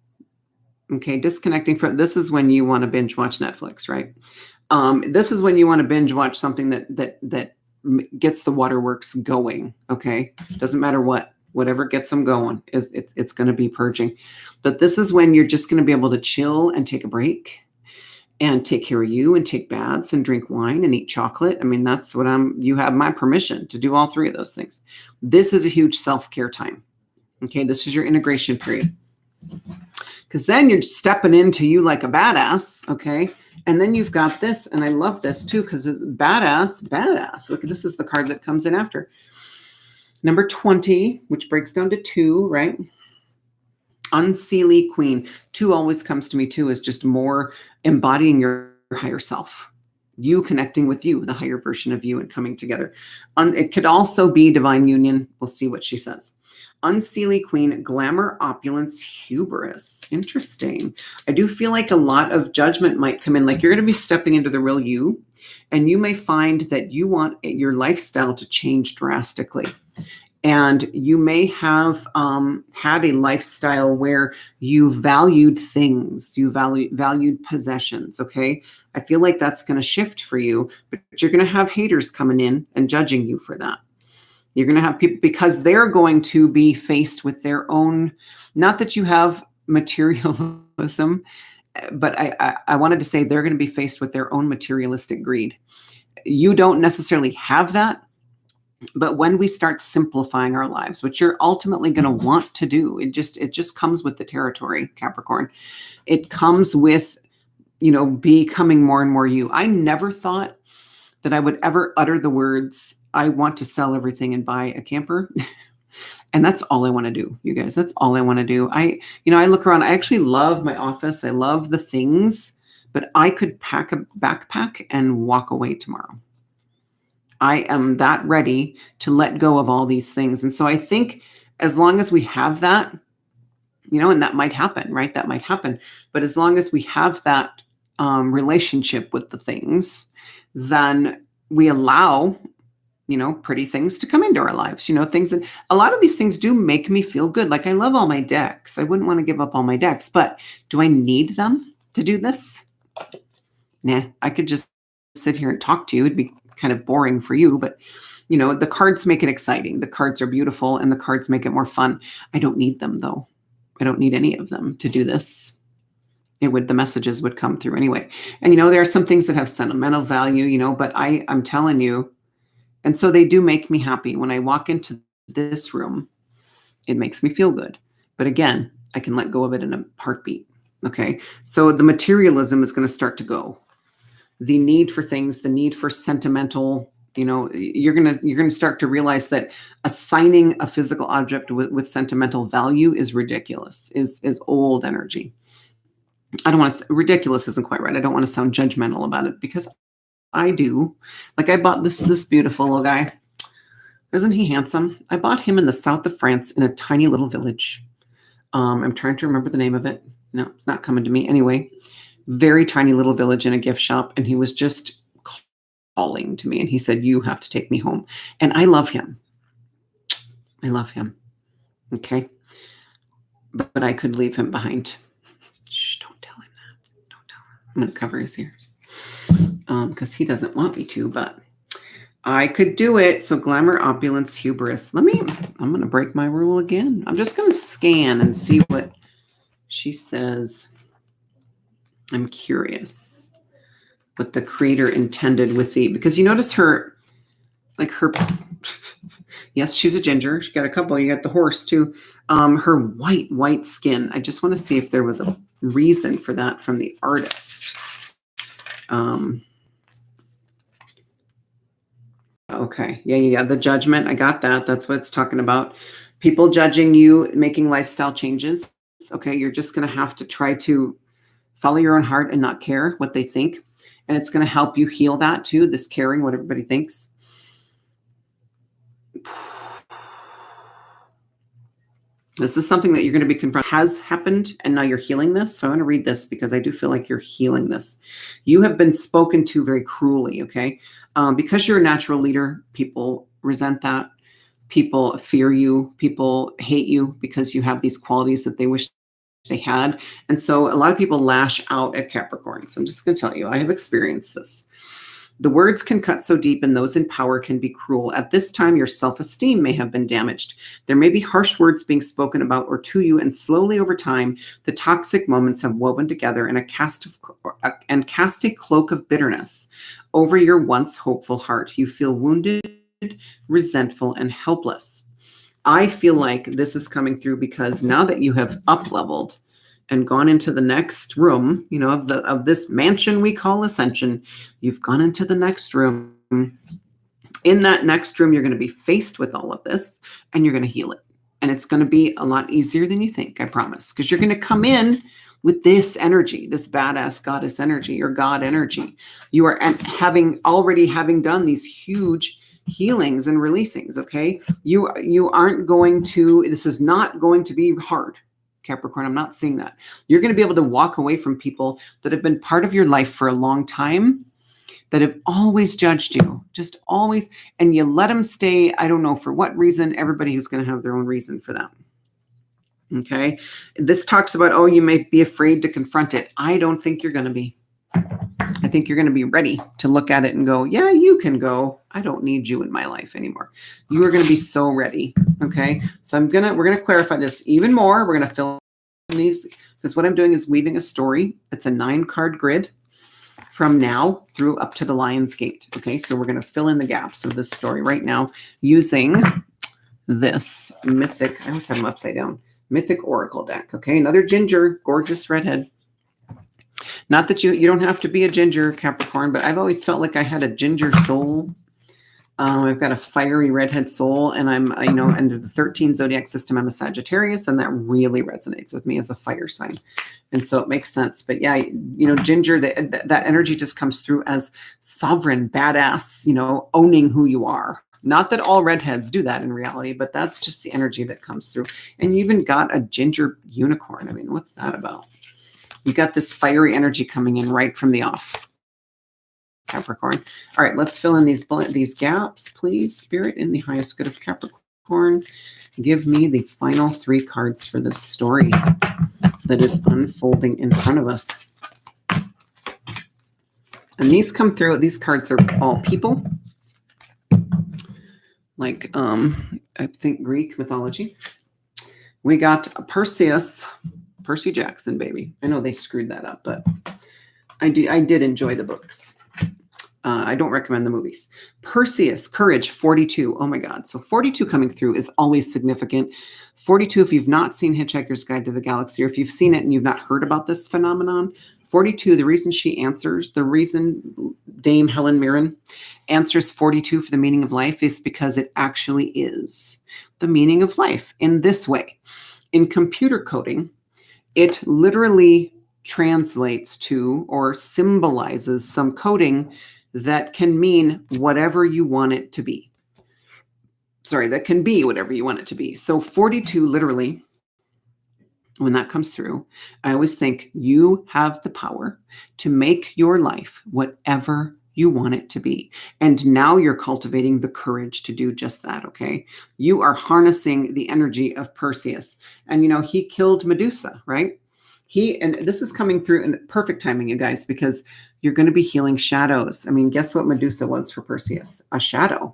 Speaker 1: Okay, disconnecting from, this is when you want to binge watch Netflix, right? This is when you want to binge watch something that gets the waterworks going. Okay, doesn't matter whatever gets them going, it's going to be purging. But this is when you're just going to be able to chill and take a break and take care of you and take baths and drink wine and eat chocolate. I mean, that's what you have my permission to do all three of those things. This is a huge self-care time. Okay, this is your integration period. Because then you're stepping into you like a badass, okay? And then you've got this, and I love this too, because it's badass. Look, this is the card that comes in after. Number 20, which breaks down to 2, right? Unseelie Queen. 2 always comes to me too as just more embodying your higher self. You connecting with you, the higher version of you, and coming together. It could also be divine union. We'll see what she says. Unseelie Queen, glamour, opulence, hubris. Interesting. I do feel like a lot of judgment might come in. Like you're going to be stepping into the real you, and you may find that you want your lifestyle to change drastically. And you may have had a lifestyle where you valued things, you valued possessions, okay? I feel like that's going to shift for you, but you're going to have haters coming in and judging you for that. You're going to have people, because they're going to be faced with their own, not that you have materialism, but I wanted to say they're going to be faced with their own materialistic greed. You don't necessarily have that, but when we start simplifying our lives, which you're ultimately going to want to do, it just comes with the territory, Capricorn. It comes with, becoming more and more you. I never thought that I would ever utter the words, I want to sell everything and buy a camper. And that's all I want to do, you guys. That's all I want to do. I look around. I actually love my office. I love the things, but I could pack a backpack and walk away tomorrow. I am that ready to let go of all these things. And so I think as long as we have that, and that might happen, right? That might happen. But as long as we have that relationship with the things, then we allow, pretty things to come into our lives, things that a lot of these things do make me feel good. Like I love all my decks. I wouldn't want to give up all my decks, but do I need them to do this? Nah, I could just sit here and talk to you. It'd be kind of boring for you, but the cards make it exciting. The cards are beautiful and the cards make it more fun. I don't need them though. I don't need any of them to do this. The messages would come through anyway. And there are some things that have sentimental value, but I'm telling you, and so they do make me happy. When I walk into this room, it makes me feel good. But again, I can let go of it in a heartbeat. Okay. So the materialism is going to start to go. The need for things, the need for sentimental, you're going to start to realize that assigning a physical object with sentimental value is ridiculous, is old energy. I don't want to, ridiculous isn't quite right. I don't want to sound judgmental about it because I do. Like I bought this beautiful little guy. Isn't he handsome? I bought him in the south of France in a tiny little village. I'm trying to remember the name of it. No, it's not coming to me. Anyway, very tiny little village in a gift shop. And he was just calling to me. And he said, you have to take me home. And I love him. I love him. Okay. But I could leave him behind. Shh, don't tell him that. Don't tell him. I'm going to cover his ears. Because he doesn't want me to, but I could do it. So glamour, opulence, hubris. I'm going to break my rule again. I'm just going to scan and see what she says. I'm curious what the creator intended with because you notice her, yes, she's a ginger. She got a couple. You got the horse too. Her white skin. I just want to see if there was a reason for that from the artist. Okay. Yeah. The judgment. I got that. That's what it's talking about. People judging you, making lifestyle changes. Okay. You're just going to have to try to follow your own heart and not care what they think. And it's going to help you heal that too. This caring what everybody thinks. This is something that you're going to be confronted has happened. And now you're healing this. So I'm going to read this because I do feel like you're healing this. You have been spoken to very cruelly. Okay. Because you're a natural leader, people resent that. People fear you. People hate you because you have these qualities that they wish they had. And so a lot of people lash out at Capricorn. So I'm just going to tell you, I have experienced this. The words can cut so deep and those in power can be cruel. At this time, your self-esteem may have been damaged. There may be harsh words being spoken about or to you, and slowly over time, the toxic moments have woven together and cast a cloak of bitterness over your once hopeful heart. You feel wounded, resentful, and helpless. I feel like this is coming through because now that you have up-leveled and gone into the next room, of this mansion we call Ascension, you've gone into the next room. In that next room, you're going to be faced with all of this and you're going to heal it. And it's going to be a lot easier than you think, I promise, because you're going to come in with this energy, this badass goddess energy or God energy. You are having done these huge healings and releasings, okay? You aren't going to, this is not going to be hard, Capricorn. I'm not seeing that. You're going to be able to walk away from people that have been part of your life for a long time, that have always judged you, just always, and you let them stay. I don't know for what reason. Everybody who's going to have their own reason for that. Okay. This talks about, oh, you may be afraid to confront it. I don't think you're going to be. I think you're going to be ready to look at it and go, yeah, you can go. I don't need you in my life anymore. You are going to be so ready. Okay. So we're going to clarify this even more. We're going to fill in these, because what I'm doing is weaving a story. It's a 9-card grid from now through up to the Lion's Gate. Okay. So we're going to fill in the gaps of this story right now using this mythic, I always have them upside down, mythic oracle deck. Okay. Another ginger, gorgeous redhead. Not that you don't have to be a ginger, Capricorn, but I've always felt like I had a ginger soul. I've got a fiery redhead soul, and I'm, under the 13 zodiac system, I'm a Sagittarius, and that really resonates with me as a fire sign. And so it makes sense. But yeah, ginger, that energy just comes through as sovereign, badass, owning who you are. Not that all redheads do that in reality, but that's just the energy that comes through. And you even got a ginger unicorn. I mean, what's that about? You got this fiery energy coming in right from the off, Capricorn. All right, let's fill in these gaps, please. Spirit, in the highest good of Capricorn, give me the final 3 cards for this story that is unfolding in front of us. And these come through. These cards are all people, like I think Greek mythology. We got Perseus. Percy Jackson, baby. I know they screwed that up, but I did enjoy the books. I don't recommend the movies. Perseus, courage, 42. Oh my God. So 42 coming through is always significant. 42, if you've not seen Hitchhiker's Guide to the Galaxy, or if you've seen it and you've not heard about this phenomenon, 42, the reason Dame Helen Mirren answers 42 for the meaning of life is because it actually is the meaning of life in this way. In computer coding, it literally translates to or symbolizes some coding that can mean whatever you want it to be. Sorry, that can be whatever you want it to be. So 42, literally, when that comes through, I always think you have the power to make your life whatever you want it to be. And now you're cultivating the courage to do just that, okay? You are harnessing the energy of Perseus. And, he killed Medusa, right? And this is coming through in perfect timing, you guys, because you're going to be healing shadows. I mean, guess what Medusa was for Perseus? A shadow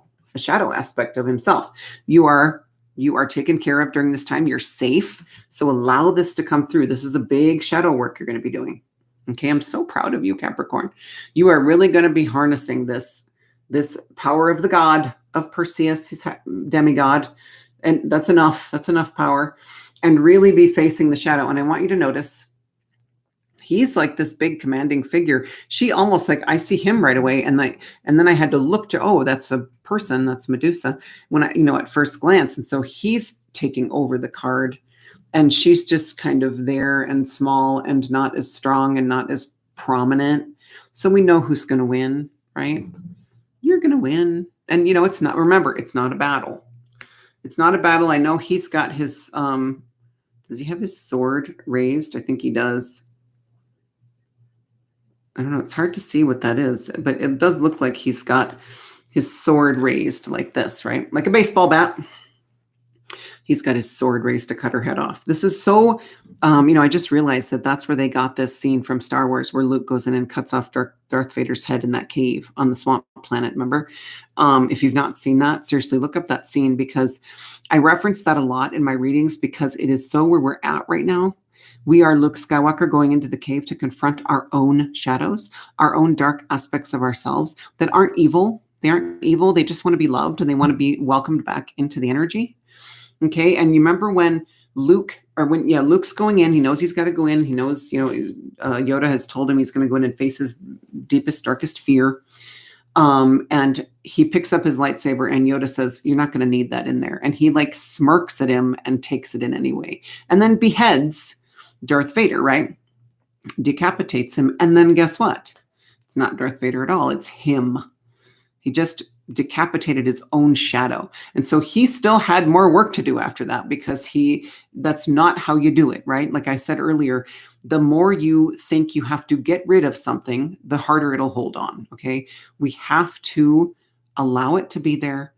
Speaker 1: aspect of himself. You are taken care of during this time. You're safe. So allow this to come through. This is a big shadow work you're going to be doing. Okay, I'm so proud of you, Capricorn. You are really going to be harnessing this power of the god of Perseus, his demigod, and that's enough. That's enough power, and really be facing the shadow. And I want you to notice he's like this big commanding figure. She almost like I see him right away, and then I had to look to, oh, that's a person, that's Medusa, when I at first glance, and so he's taking over the card. And she's just kind of there and small and not as strong and not as prominent. So we know who's going to win, right? You're going to win. And, it's not a battle. It's not a battle. I know he's got his, does he have his sword raised? I think he does. I don't know. It's hard to see what that is, but it does look like he's got his sword raised like this, right? Like a baseball bat. He's got his sword raised to cut her head off. This is so, I just realized that that's where they got this scene from Star Wars where Luke goes in and cuts off Darth Vader's head in that cave on the swamp planet, remember? If you've not seen that, seriously, look up that scene, because I reference that a lot in my readings because it is so where we're at right now. We are Luke Skywalker going into the cave to confront our own shadows, our own dark aspects of ourselves that aren't evil. They aren't evil. They just want to be loved and they want to be welcomed back into the energy. Okay. And you remember when Luke's going in, he knows he's got to go in. He knows, Yoda has told him he's going to go in and face his deepest, darkest fear. And he picks up his lightsaber and Yoda says, you're not going to need that in there. And he like smirks at him and takes it in anyway. And then beheads Darth Vader, right? Decapitates him. And then guess what? It's not Darth Vader at all. It's him. He just decapitated his own shadow. And so he still had more work to do after that, because that's not how you do it, right? Like I said earlier, the more you think you have to get rid of something, the harder it'll hold on. Okay. We have to allow it to be there,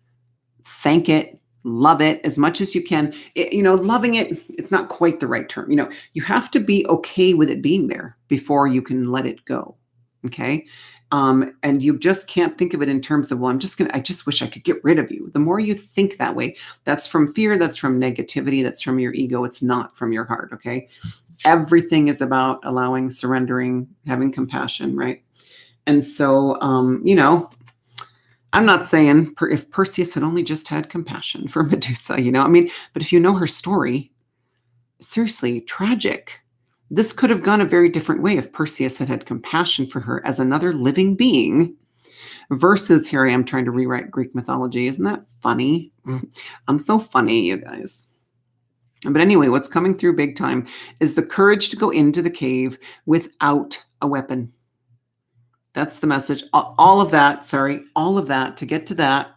Speaker 1: thank it, love it as much as you can. Loving it, it's not quite the right term. You have to be okay with it being there before you can let it go. Okay. And you just can't think of it in terms of, well, I just wish I could get rid of you. The more you think that way, that's from fear, that's from negativity, that's from your ego. It's not from your heart. Okay. Everything is about allowing, surrendering, having compassion. Right. And so, I'm not saying if Perseus had only just had compassion for Medusa, but if you know her story, seriously, tragic. This could have gone a very different way if Perseus had had compassion for her as another living being, versus here I am trying to rewrite Greek mythology. Isn't that funny? I'm so funny, you guys. But anyway, what's coming through big time is the courage to go into the cave without a weapon. That's the message. All of that to get to that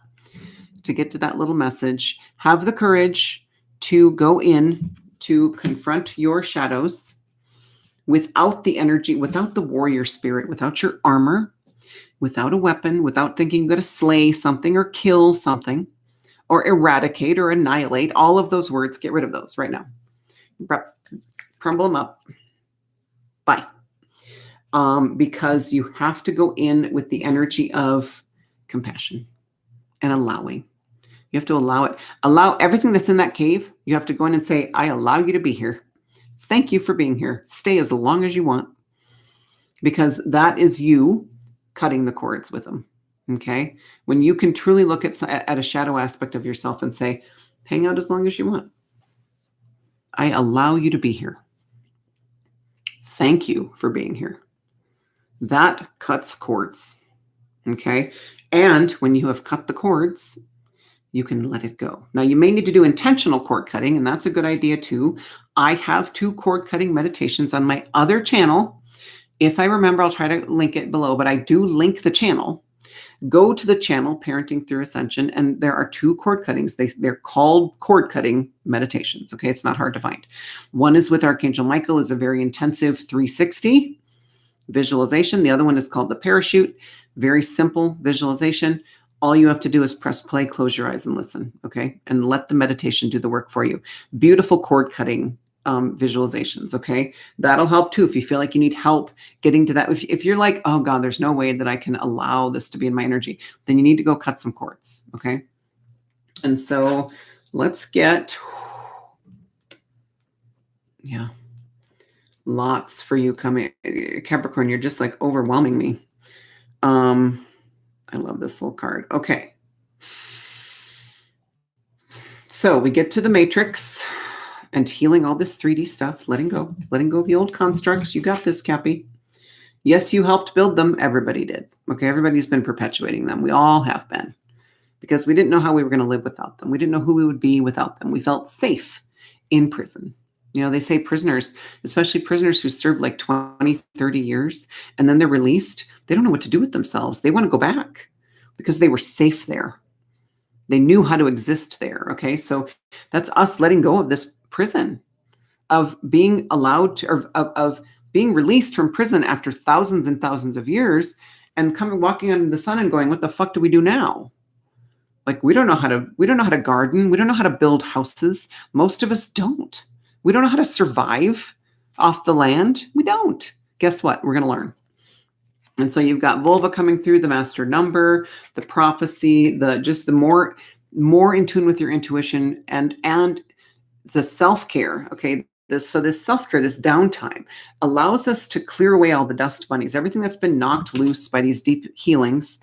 Speaker 1: little message. Have the courage to go in to confront your shadows without the energy, without the warrior spirit, without your armor, without a weapon, without thinking you've got to slay something or kill something or eradicate or annihilate. All of those words, get rid of those right now. Crumble them up. Bye. Because you have to go in with the energy of compassion and allowing. You have to allow it. Allow everything that's in that cave. You have to go in and say, I allow you to be here. Thank you for being here. Stay as long as you want, because that is you cutting the cords with them. Okay. When you can truly look at a shadow aspect of yourself and say, hang out as long as you want. I allow you to be here. Thank you for being here. That cuts cords. Okay. And when you have cut the cords, you can let it go. Now, you may need to do intentional cord cutting, and that's a good idea too. I have 2 cord cutting meditations on my other channel. If I remember, I'll try to link it below, but I do link the channel. Go to the channel, Parenting Through Ascension, and there are 2 cord cuttings. They're called cord cutting meditations. Okay, it's not hard to find. One is with Archangel Michael, is a very intensive 360 visualization. The other one is called the parachute. Very simple visualization. All you have to do is press play, close your eyes and listen, okay? And let the meditation do the work for you. Beautiful cord cutting visualizations, okay? That'll help too if you feel like you need help getting to that. If you're like, oh God, there's no way that I can allow this to be in my energy, then you need to go cut some cords, okay? And so let's get, lots for you coming. Capricorn, you're just like overwhelming me. I love this little card. Okay. So we get to the matrix and healing all this 3D stuff, letting go of the old constructs. You got this, Cappy. Yes, you helped build them. Everybody did. Okay. Everybody's been perpetuating them. We all have been, because we didn't know how we were going to live without them. We didn't know who we would be without them. We felt safe in prison. They say prisoners, especially prisoners who served like 20, 30 years, and then they're released. They don't know what to do with themselves. They want to go back because they were safe there. They knew how to exist there. Okay. So that's us letting go of this prison, of being allowed to, of being released from prison after thousands and thousands of years, and walking under the sun and going, what the fuck do we do now? Like, we don't know how to garden. We don't know how to build houses. Most of us don't. We don't know how to survive off the land. We don't. Guess what? We're going to learn. And so you've got vulva coming through, the master number, the prophecy, the more in tune with your intuition, and the self-care. Okay. This self-care, this downtime allows us to clear away all the dust bunnies, everything that's been knocked loose by these deep healings.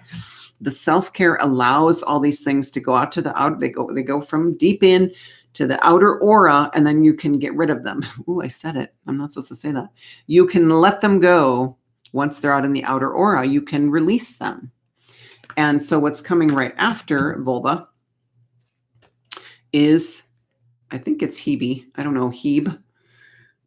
Speaker 1: The self-care allows all these things to go out to the out. They go from deep in to the outer aura, and then you can get rid of them. Ooh, I said it. I'm not supposed to say that. You can let them go. Once they're out in the outer aura, you can release them. And so what's coming right after vulva is, I think it's Hebe. I don't know, Hebe.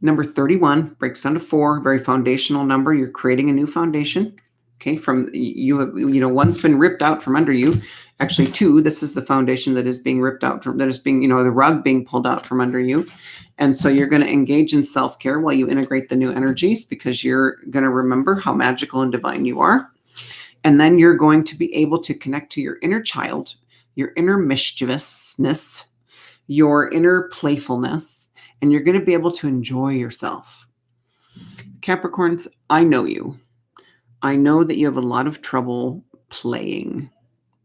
Speaker 1: Number 31 breaks down to 4, very foundational number. You're creating a new foundation. Okay, from you have, one's been ripped out from under you. Actually, two, this is the foundation that is being ripped out from, that is being, the rug being pulled out from under you. And so you're going to engage in self-care while you integrate the new energies, because you're going to remember how magical and divine you are. And then you're going to be able to connect to your inner child, your inner mischievousness, your inner playfulness, and you're going to be able to enjoy yourself. Capricorns, I know you. I know that you have a lot of trouble playing.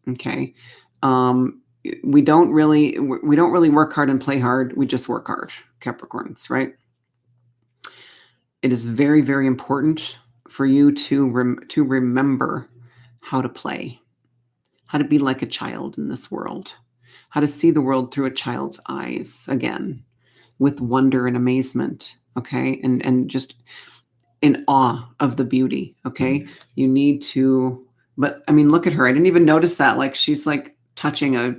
Speaker 1: Okay. We don't really work hard and play hard. We just work hard, Capricorns, right? It is very, very important for you to remember how to play, how to be like a child in this world, how to see the world through a child's eyes again, with wonder and amazement. Okay. And just in awe of the beauty. Okay. You need to, but I mean, look at her. I didn't even notice that. Like, she's like touching a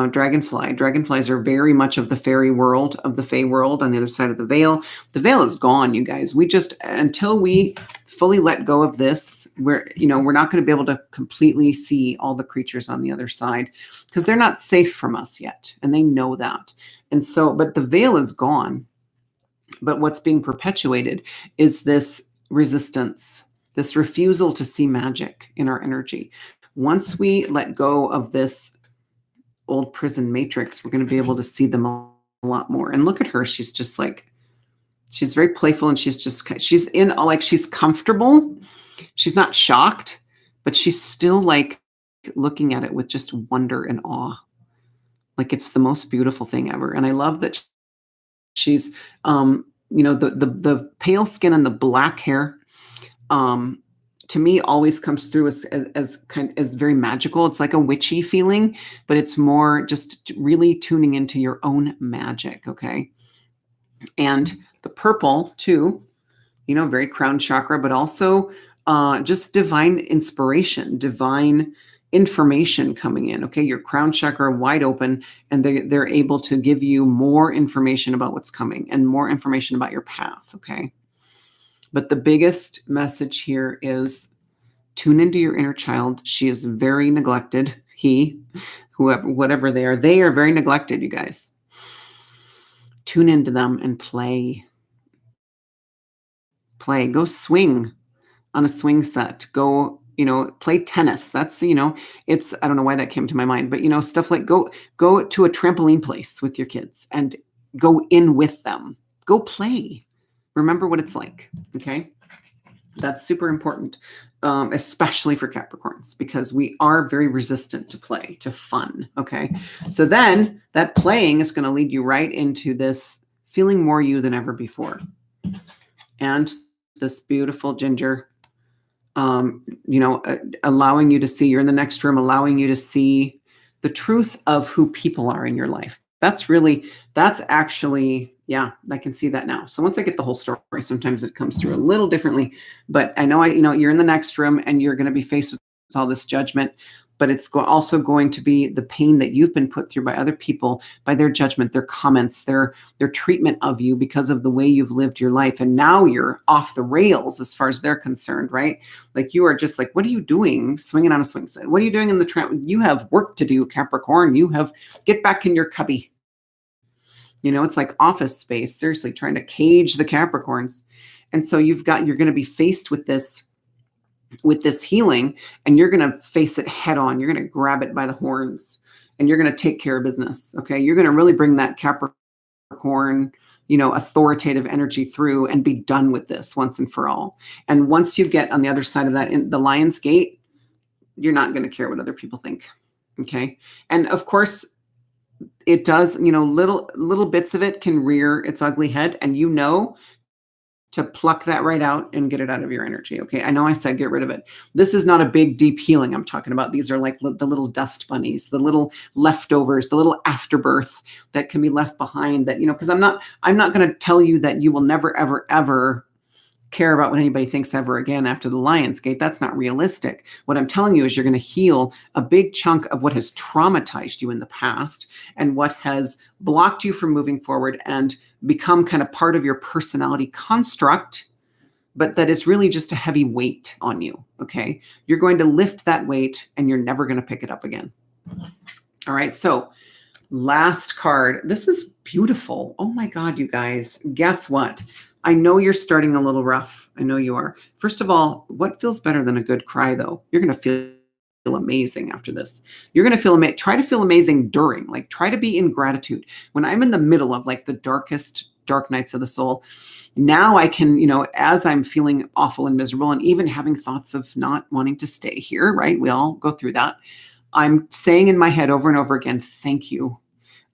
Speaker 1: dragonfly. Dragonflies are very much of the fairy world, of the fae world, on the other side of the veil. The veil is gone, you guys. We just, until we fully let go of this, we're not going to be able to completely see all the creatures on the other side, because they're not safe from us yet. And they know that. And so, but the veil is gone. But what's being perpetuated is this resistance, this refusal to see magic in our energy. Once we let go of this old prison matrix, we're going to be able to see them a lot more. And look at her. She's just like, she's very playful, and she's in, like, she's comfortable. She's not shocked, but she's still like looking at it with just wonder and awe. Like, it's the most beautiful thing ever. And I love that she's, the pale skin and the black hair, to me always comes through as very magical. It's like a witchy feeling, but it's more just really tuning into your own magic. Okay. And the purple too, very crown chakra, but also, just divine inspiration, divine information coming in. Okay. Your crown chakra wide open, and they're able to give you more information about what's coming and more information about your path. Okay. But the biggest message here is tune into your inner child. She is very neglected. Whatever they are very neglected, you guys. Tune into them and play. Go swing on a swing set. Go, play tennis. That's, it's, I don't know why that came to my mind, but stuff like go to a trampoline place with your kids and go in with them. Go play. Remember what it's like. Okay. That's super important, especially for Capricorns, because we are very resistant to play, to fun. Okay. So then that playing is going to lead you right into this feeling more you than ever before. And this beautiful Ginger, allowing you to see, you're in the next room, allowing you to see the truth of who people are in your life. That's actually, yeah, I can see that now. So once I get the whole story, sometimes it comes through a little differently, but I know, you're in the next room and you're going to be faced with all this judgment, but it's also going to be the pain that you've been put through by other people, by their judgment, their comments, their treatment of you because of the way you've lived your life. And now you're off the rails as far as they're concerned, right? Like, you are just like, what are you doing swinging on a swing set? What are you doing in the tram? You have work to do, Capricorn. Get back in your cubby. It's like Office Space, seriously, trying to cage the Capricorns. And so you're going to be faced with this healing, and you're going to face it head on. You're going to grab it by the horns, and you're going to take care of business. Okay. You're going to really bring that Capricorn, authoritative energy through and be done with this once and for all. And once you get on the other side of that, in the Lion's Gate, you're not going to care what other people think. Okay. And of course, it does, little bits of it can rear its ugly head, and to pluck that right out and get it out of your energy. Okay. I know I said get rid of it. This is not a big, deep healing I'm talking about. These are like the little dust bunnies, the little leftovers, the little afterbirth that can be left behind, that, because I'm not going to tell you that you will never, ever, ever care about what anybody thinks ever again after the Lion's Gate. That's not realistic. What I'm telling you is you're going to heal a big chunk of what has traumatized you in the past and what has blocked you from moving forward and become kind of part of your personality construct but that is really just a heavy weight on you. Okay. You're going to lift that weight and you're never going to pick it up again. All right. So last card. This is beautiful. Oh my God, you guys. Guess what? I know you're starting a little rough. I know you are. First of all, what feels better than a good cry, though? You're going to feel amazing after this. You're going to feel amazing. Try to feel amazing during, like, try to be in gratitude. When I'm in the middle of like the darkest dark nights of the soul, now I can, as I'm feeling awful and miserable and even having thoughts of not wanting to stay here, right? We all go through that. I'm saying in my head over and over again, thank you.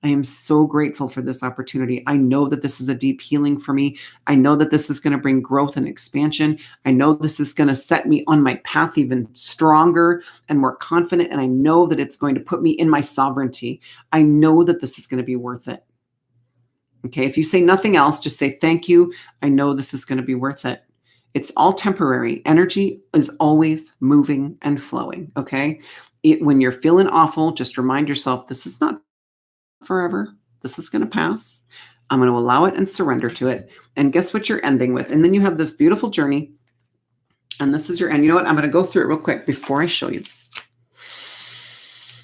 Speaker 1: I am so grateful for this opportunity. I know that this is a deep healing for me. I know that this is going to bring growth and expansion. I know this is going to set me on my path even stronger and more confident. And I know that it's going to put me in my sovereignty. I know that this is going to be worth it. Okay. If you say nothing else, just say, thank you. I know this is going to be worth it. It's all temporary. Energy is always moving and flowing. Okay. When you're feeling awful, just remind yourself, this is not forever. This is going to pass. I'm going to allow it and surrender to it. And guess what you're ending with? And then you have this beautiful journey. And this is your end. You know what? I'm going to go through it real quick before I show you this.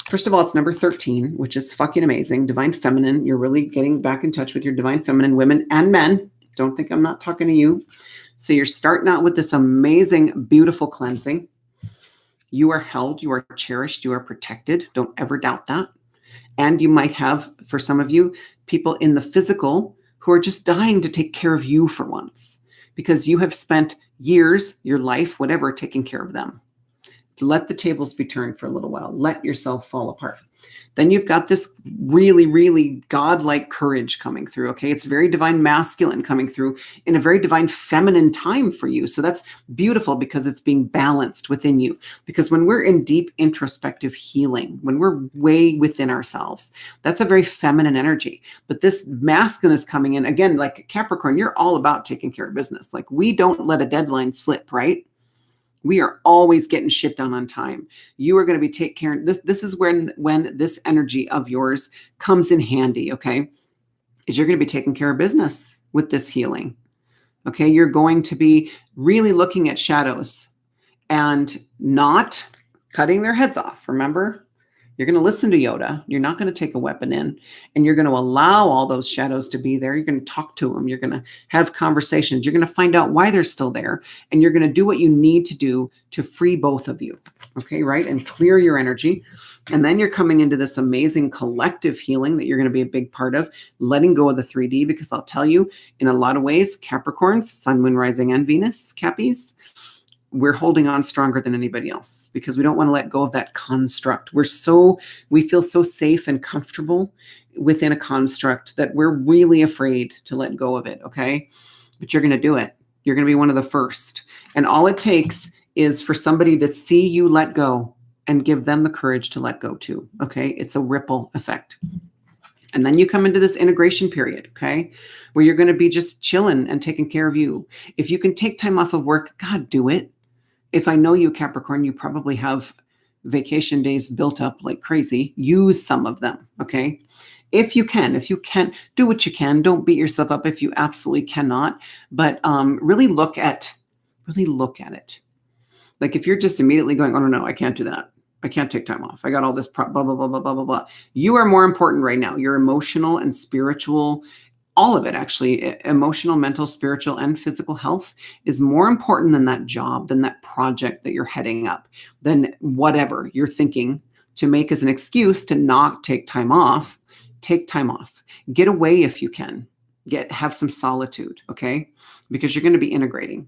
Speaker 1: First of all, it's number 13, which is fucking amazing. Divine Feminine. You're really getting back in touch with your Divine Feminine, women and men. Don't think I'm not talking to you. So you're starting out with this amazing, beautiful cleansing. You are held. You are cherished. You are protected. Don't ever doubt that. And you might have, for some of you, people in the physical who are just dying to take care of you for once because you have spent years, your life, whatever, taking care of them. Let the tables be turned for a little while. Let yourself fall apart. Then you've got this really, really godlike courage coming through. Okay. It's very divine masculine coming through in a very divine feminine time for you. So that's beautiful because it's being balanced within you. Because when we're in deep introspective healing, when we're way within ourselves, that's a very feminine energy. But this masculine is coming in again, like Capricorn, you're all about taking care of business. Like we don't let a deadline slip, right? We are always getting shit done on time. You are going to be take care. This is when this energy of yours comes in handy, okay? Is you're going to be taking care of business with this healing. Okay? You're going to be really looking at shadows and not cutting their heads off. Remember? You're going to listen to Yoda. You're not going to take a weapon in, and you're going to allow all those shadows to be there. You're going to talk to them. You're going to have conversations. You're going to find out why they're still there, and you're going to do what you need to do to free both of you. Okay, right? And clear your energy. And then you're coming into this amazing collective healing that you're going to be a big part of, letting go of the 3D, because I'll tell you, in a lot of ways, Capricorns, Sun, Moon, Rising, and Venus, Cappies, we're holding on stronger than anybody else because we don't want to let go of that construct. We feel so safe and comfortable within a construct that we're really afraid to let go of it. Okay. But you're going to do it. You're going to be one of the first. And all it takes is for somebody to see you let go and give them the courage to let go too. Okay. It's a ripple effect. And then you come into this integration period, okay, where you're going to be just chilling and taking care of you. If you can take time off of work, God, do it. If I know you, Capricorn, you probably have vacation days built up like crazy. Use some of them, okay? If you can, do what you can. Don't beat yourself up if you absolutely cannot. But really look at it. Like if you're just immediately going, oh, no, I can't do that. I can't take time off. I got all this blah, blah, blah, blah, blah, blah, blah. You are more important right now. Your emotional and spiritual, all of it actually, emotional, mental, spiritual, and physical health is more important than that job, than that project that you're heading up, than whatever you're thinking to make as an excuse to not take time off. Take time off. Get away if you can. Have some solitude, okay? Because you're going to be integrating.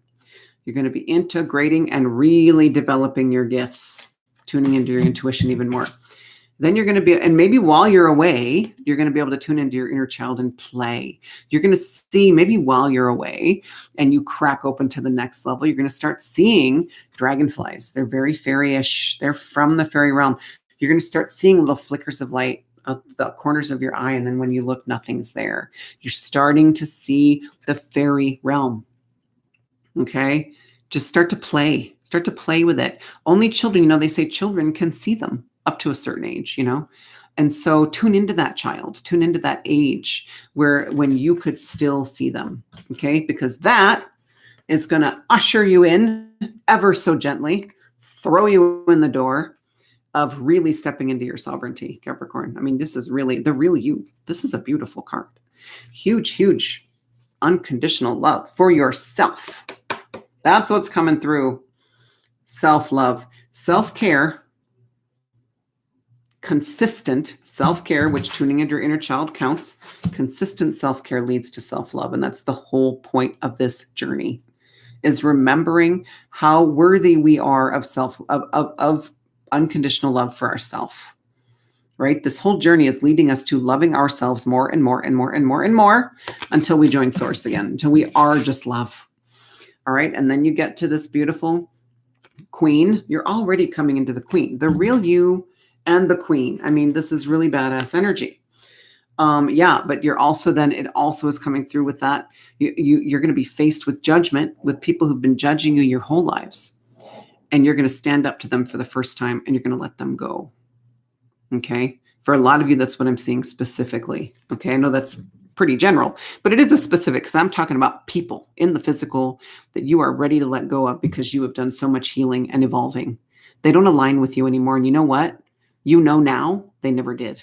Speaker 1: You're going to be integrating and really developing your gifts, tuning into your intuition even more. Then you're going to be, and maybe while you're away, you're going to be able to tune into your inner child and play. You're going to see maybe while you're away and you crack open to the next level, you're going to start seeing dragonflies. They're very fairy-ish. They're from the fairy realm. You're going to start seeing little flickers of light out the corners of your eye. And then when you look, nothing's there. You're starting to see the fairy realm. Okay. Just start to play with it. Only children, they say children can see them up to a certain age, and so tune into that child, tune into that age when you could still see them. Okay. Because that is going to usher you in ever so gently, throw you in the door of really stepping into your sovereignty, Capricorn. I mean, this is really the real you. This is a beautiful card. Huge, huge unconditional love for yourself. That's what's coming through. Self-love, self-care, consistent self-care, which tuning into your inner child counts. Consistent self-care leads to self-love. And that's the whole point of this journey, is remembering how worthy we are of unconditional love for ourselves. Right? This whole journey is leading us to loving ourselves more and more and more and more and more until we join source again, until we are just love. All right. And then you get to this beautiful queen. You're already coming into the queen, the real you and the queen. I mean, this is really badass energy. Yeah, but you're also then, it also is coming through with that. You're going to be faced with judgment with people who've been judging you your whole lives. And you're going to stand up to them for the first time and you're going to let them go. Okay. For a lot of you, that's what I'm seeing specifically. Okay. I know that's pretty general, but it is a specific, because I'm talking about people in the physical that you are ready to let go of because you have done so much healing and evolving. They don't align with you anymore. And you know what? You know now, they never did.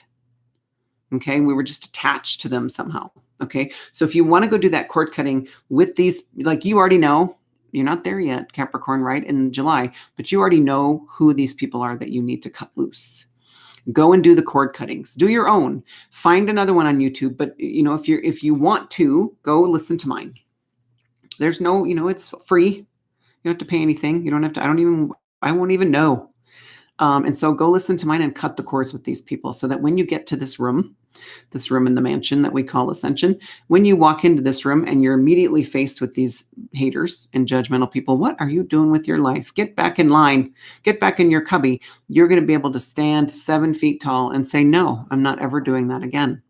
Speaker 1: Okay. We were just attached to them somehow. Okay. So if you want to go do that cord cutting with these, like, you already know, you're not there yet, Capricorn, right? In July, but you already know who these people are that you need to cut loose. Go and do the cord cuttings. Do your own. Find another one on YouTube. But if you want to, go listen to mine. There's no, it's free. You don't have to pay anything. You don't have to. I won't even know. And so go listen to mine and cut the cords with these people, so that when you get to this room in the mansion that we call Ascension, when you walk into this room and you're immediately faced with these haters and judgmental people, what are you doing with your life? Get back in line, get back in your cubby. You're going to be able to stand 7 feet tall and say, no, I'm not ever doing that again.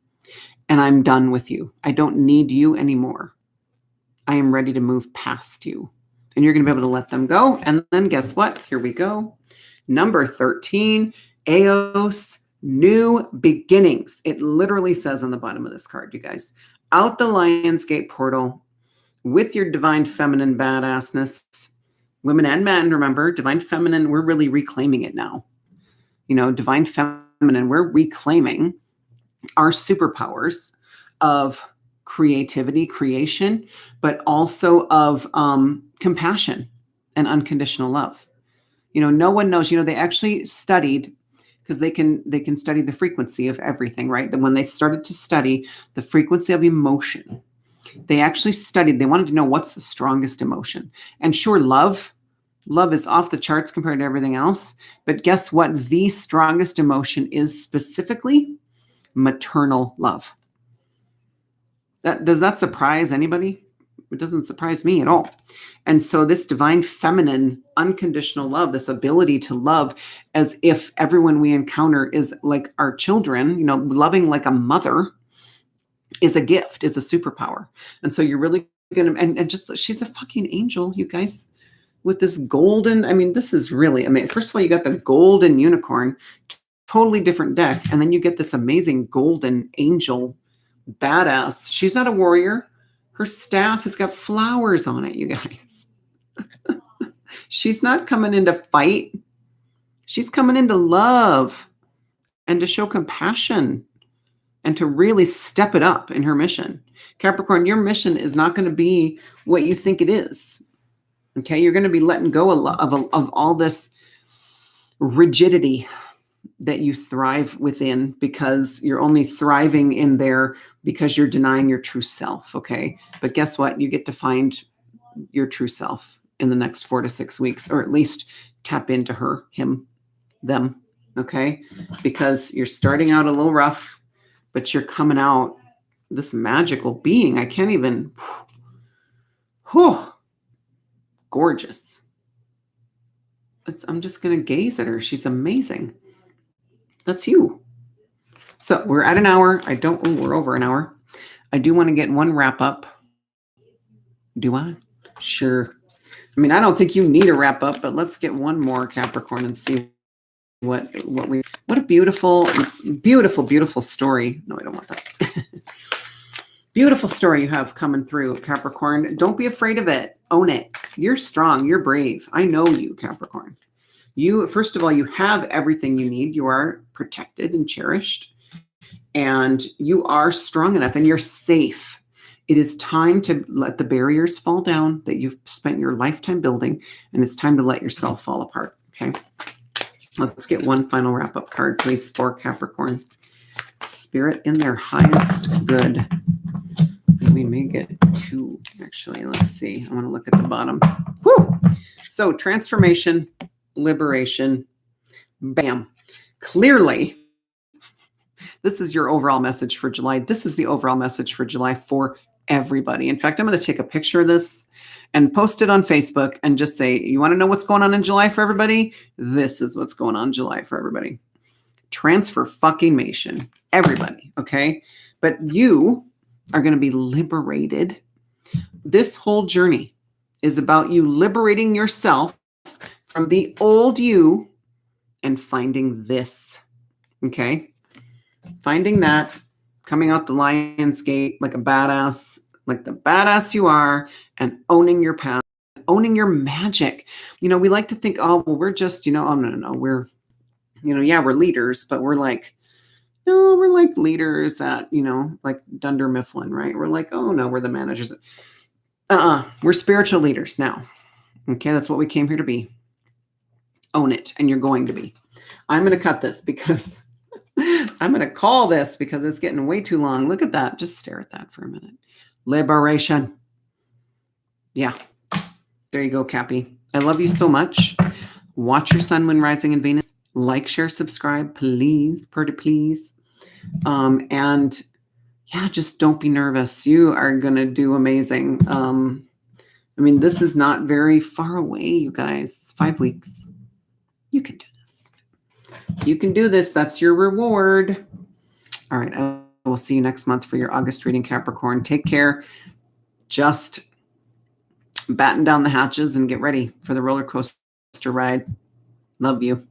Speaker 1: And I'm done with you. I don't need you anymore. I am ready to move past you. And you're going to be able to let them go. And then guess what? Here we go. Number 13, Eos, new beginnings. It literally says on the bottom of this card, you guys, out the Lion's Gate portal with your divine feminine badassness. Women and men, remember, divine feminine, we're really reclaiming it now. Divine feminine, we're reclaiming our superpowers of creativity, creation, but also of compassion and unconditional love. No one knows, they actually studied, because they can study the frequency of everything, right? That when they started to study the frequency of emotion, they actually studied, they wanted to know what's the strongest emotion. And sure, love is off the charts compared to everything else. But guess what? The strongest emotion is specifically maternal love. Does that surprise anybody? It doesn't surprise me at all. And so this divine feminine unconditional love, this ability to love as if everyone we encounter is like our children, loving like a mother, is a gift, is a superpower. And so you're really going to, and just, she's a fucking angel, you guys, with this golden, this is really amazing. First of all, you got the golden unicorn, totally different deck. And then you get this amazing golden angel badass. She's not a warrior. Her staff has got flowers on it, you guys. She's not coming in to fight. She's coming in to love and to show compassion and to really step it up in her mission. Capricorn, your mission is not going to be what you think it is. Okay, you're going to be letting go of all this rigidity that you thrive within, because you're only thriving in there because you're denying your true self. Okay. But guess what? You get to find your true self in the next 4 to 6 weeks, or at least tap into her, him, them. Okay. Because you're starting out a little rough, but you're coming out this magical being. I can't even, gorgeous. I'm just going to gaze at her. She's amazing. That's you. So we're at an hour. We're over an hour. I do want to get one wrap up. Do I? Sure. I don't think you need a wrap up, but let's get one more, Capricorn, and see what a beautiful, beautiful, beautiful story. No, I don't want that. Beautiful story you have coming through, Capricorn. Don't be afraid of it. Own it. You're strong. You're brave. I know you, Capricorn. You, first of all, you have everything you need. You are protected and cherished, and you are strong enough, and you're safe. It is time to let the barriers fall down that you've spent your lifetime building, and it's time to let yourself fall apart. Okay. Let's get one final wrap-up card, please, for Capricorn. Spirit in their highest good. We may get two, actually. Let's see. I want to look at the bottom. Woo! So transformation, liberation, bam. Clearly, this is your overall message for July. This is the overall message for July for everybody. In fact, I'm going to take a picture of this and post it on Facebook and just say, you want to know what's going on in July for everybody? This is what's going on in July for everybody. Transfer fucking mation. Everybody, okay? But you are going to be liberated. This whole journey is about you liberating yourself from the old you and finding this, okay? Finding that, coming out the lion's gate like a badass, like the badass you are, and owning your path, owning your magic. You know, we like to think, oh, well, we're just, oh, no. We're, yeah, we're leaders, but we're like, no, we're like leaders at, like Dunder Mifflin, right? We're like, oh no, we're the managers. We're spiritual leaders now. Okay, that's what we came here to be. Own it, and you're going to be. I'm going to cut this because I'm going to call this because it's getting way too long. Look at that. Just stare at that for a minute. Liberation. Yeah. There you go, Cappy. I love you so much. Watch your sun, moon, rising, and Venus. Like, share, subscribe, please. Pretty please. And yeah, just don't be nervous. You are going to do amazing. This is not very far away, you guys. 5 weeks. You can do this. You can do this. That's your reward. All right. I will see you next month for your August reading, Capricorn. Take care. Just batten down the hatches and get ready for the roller coaster ride. Love you.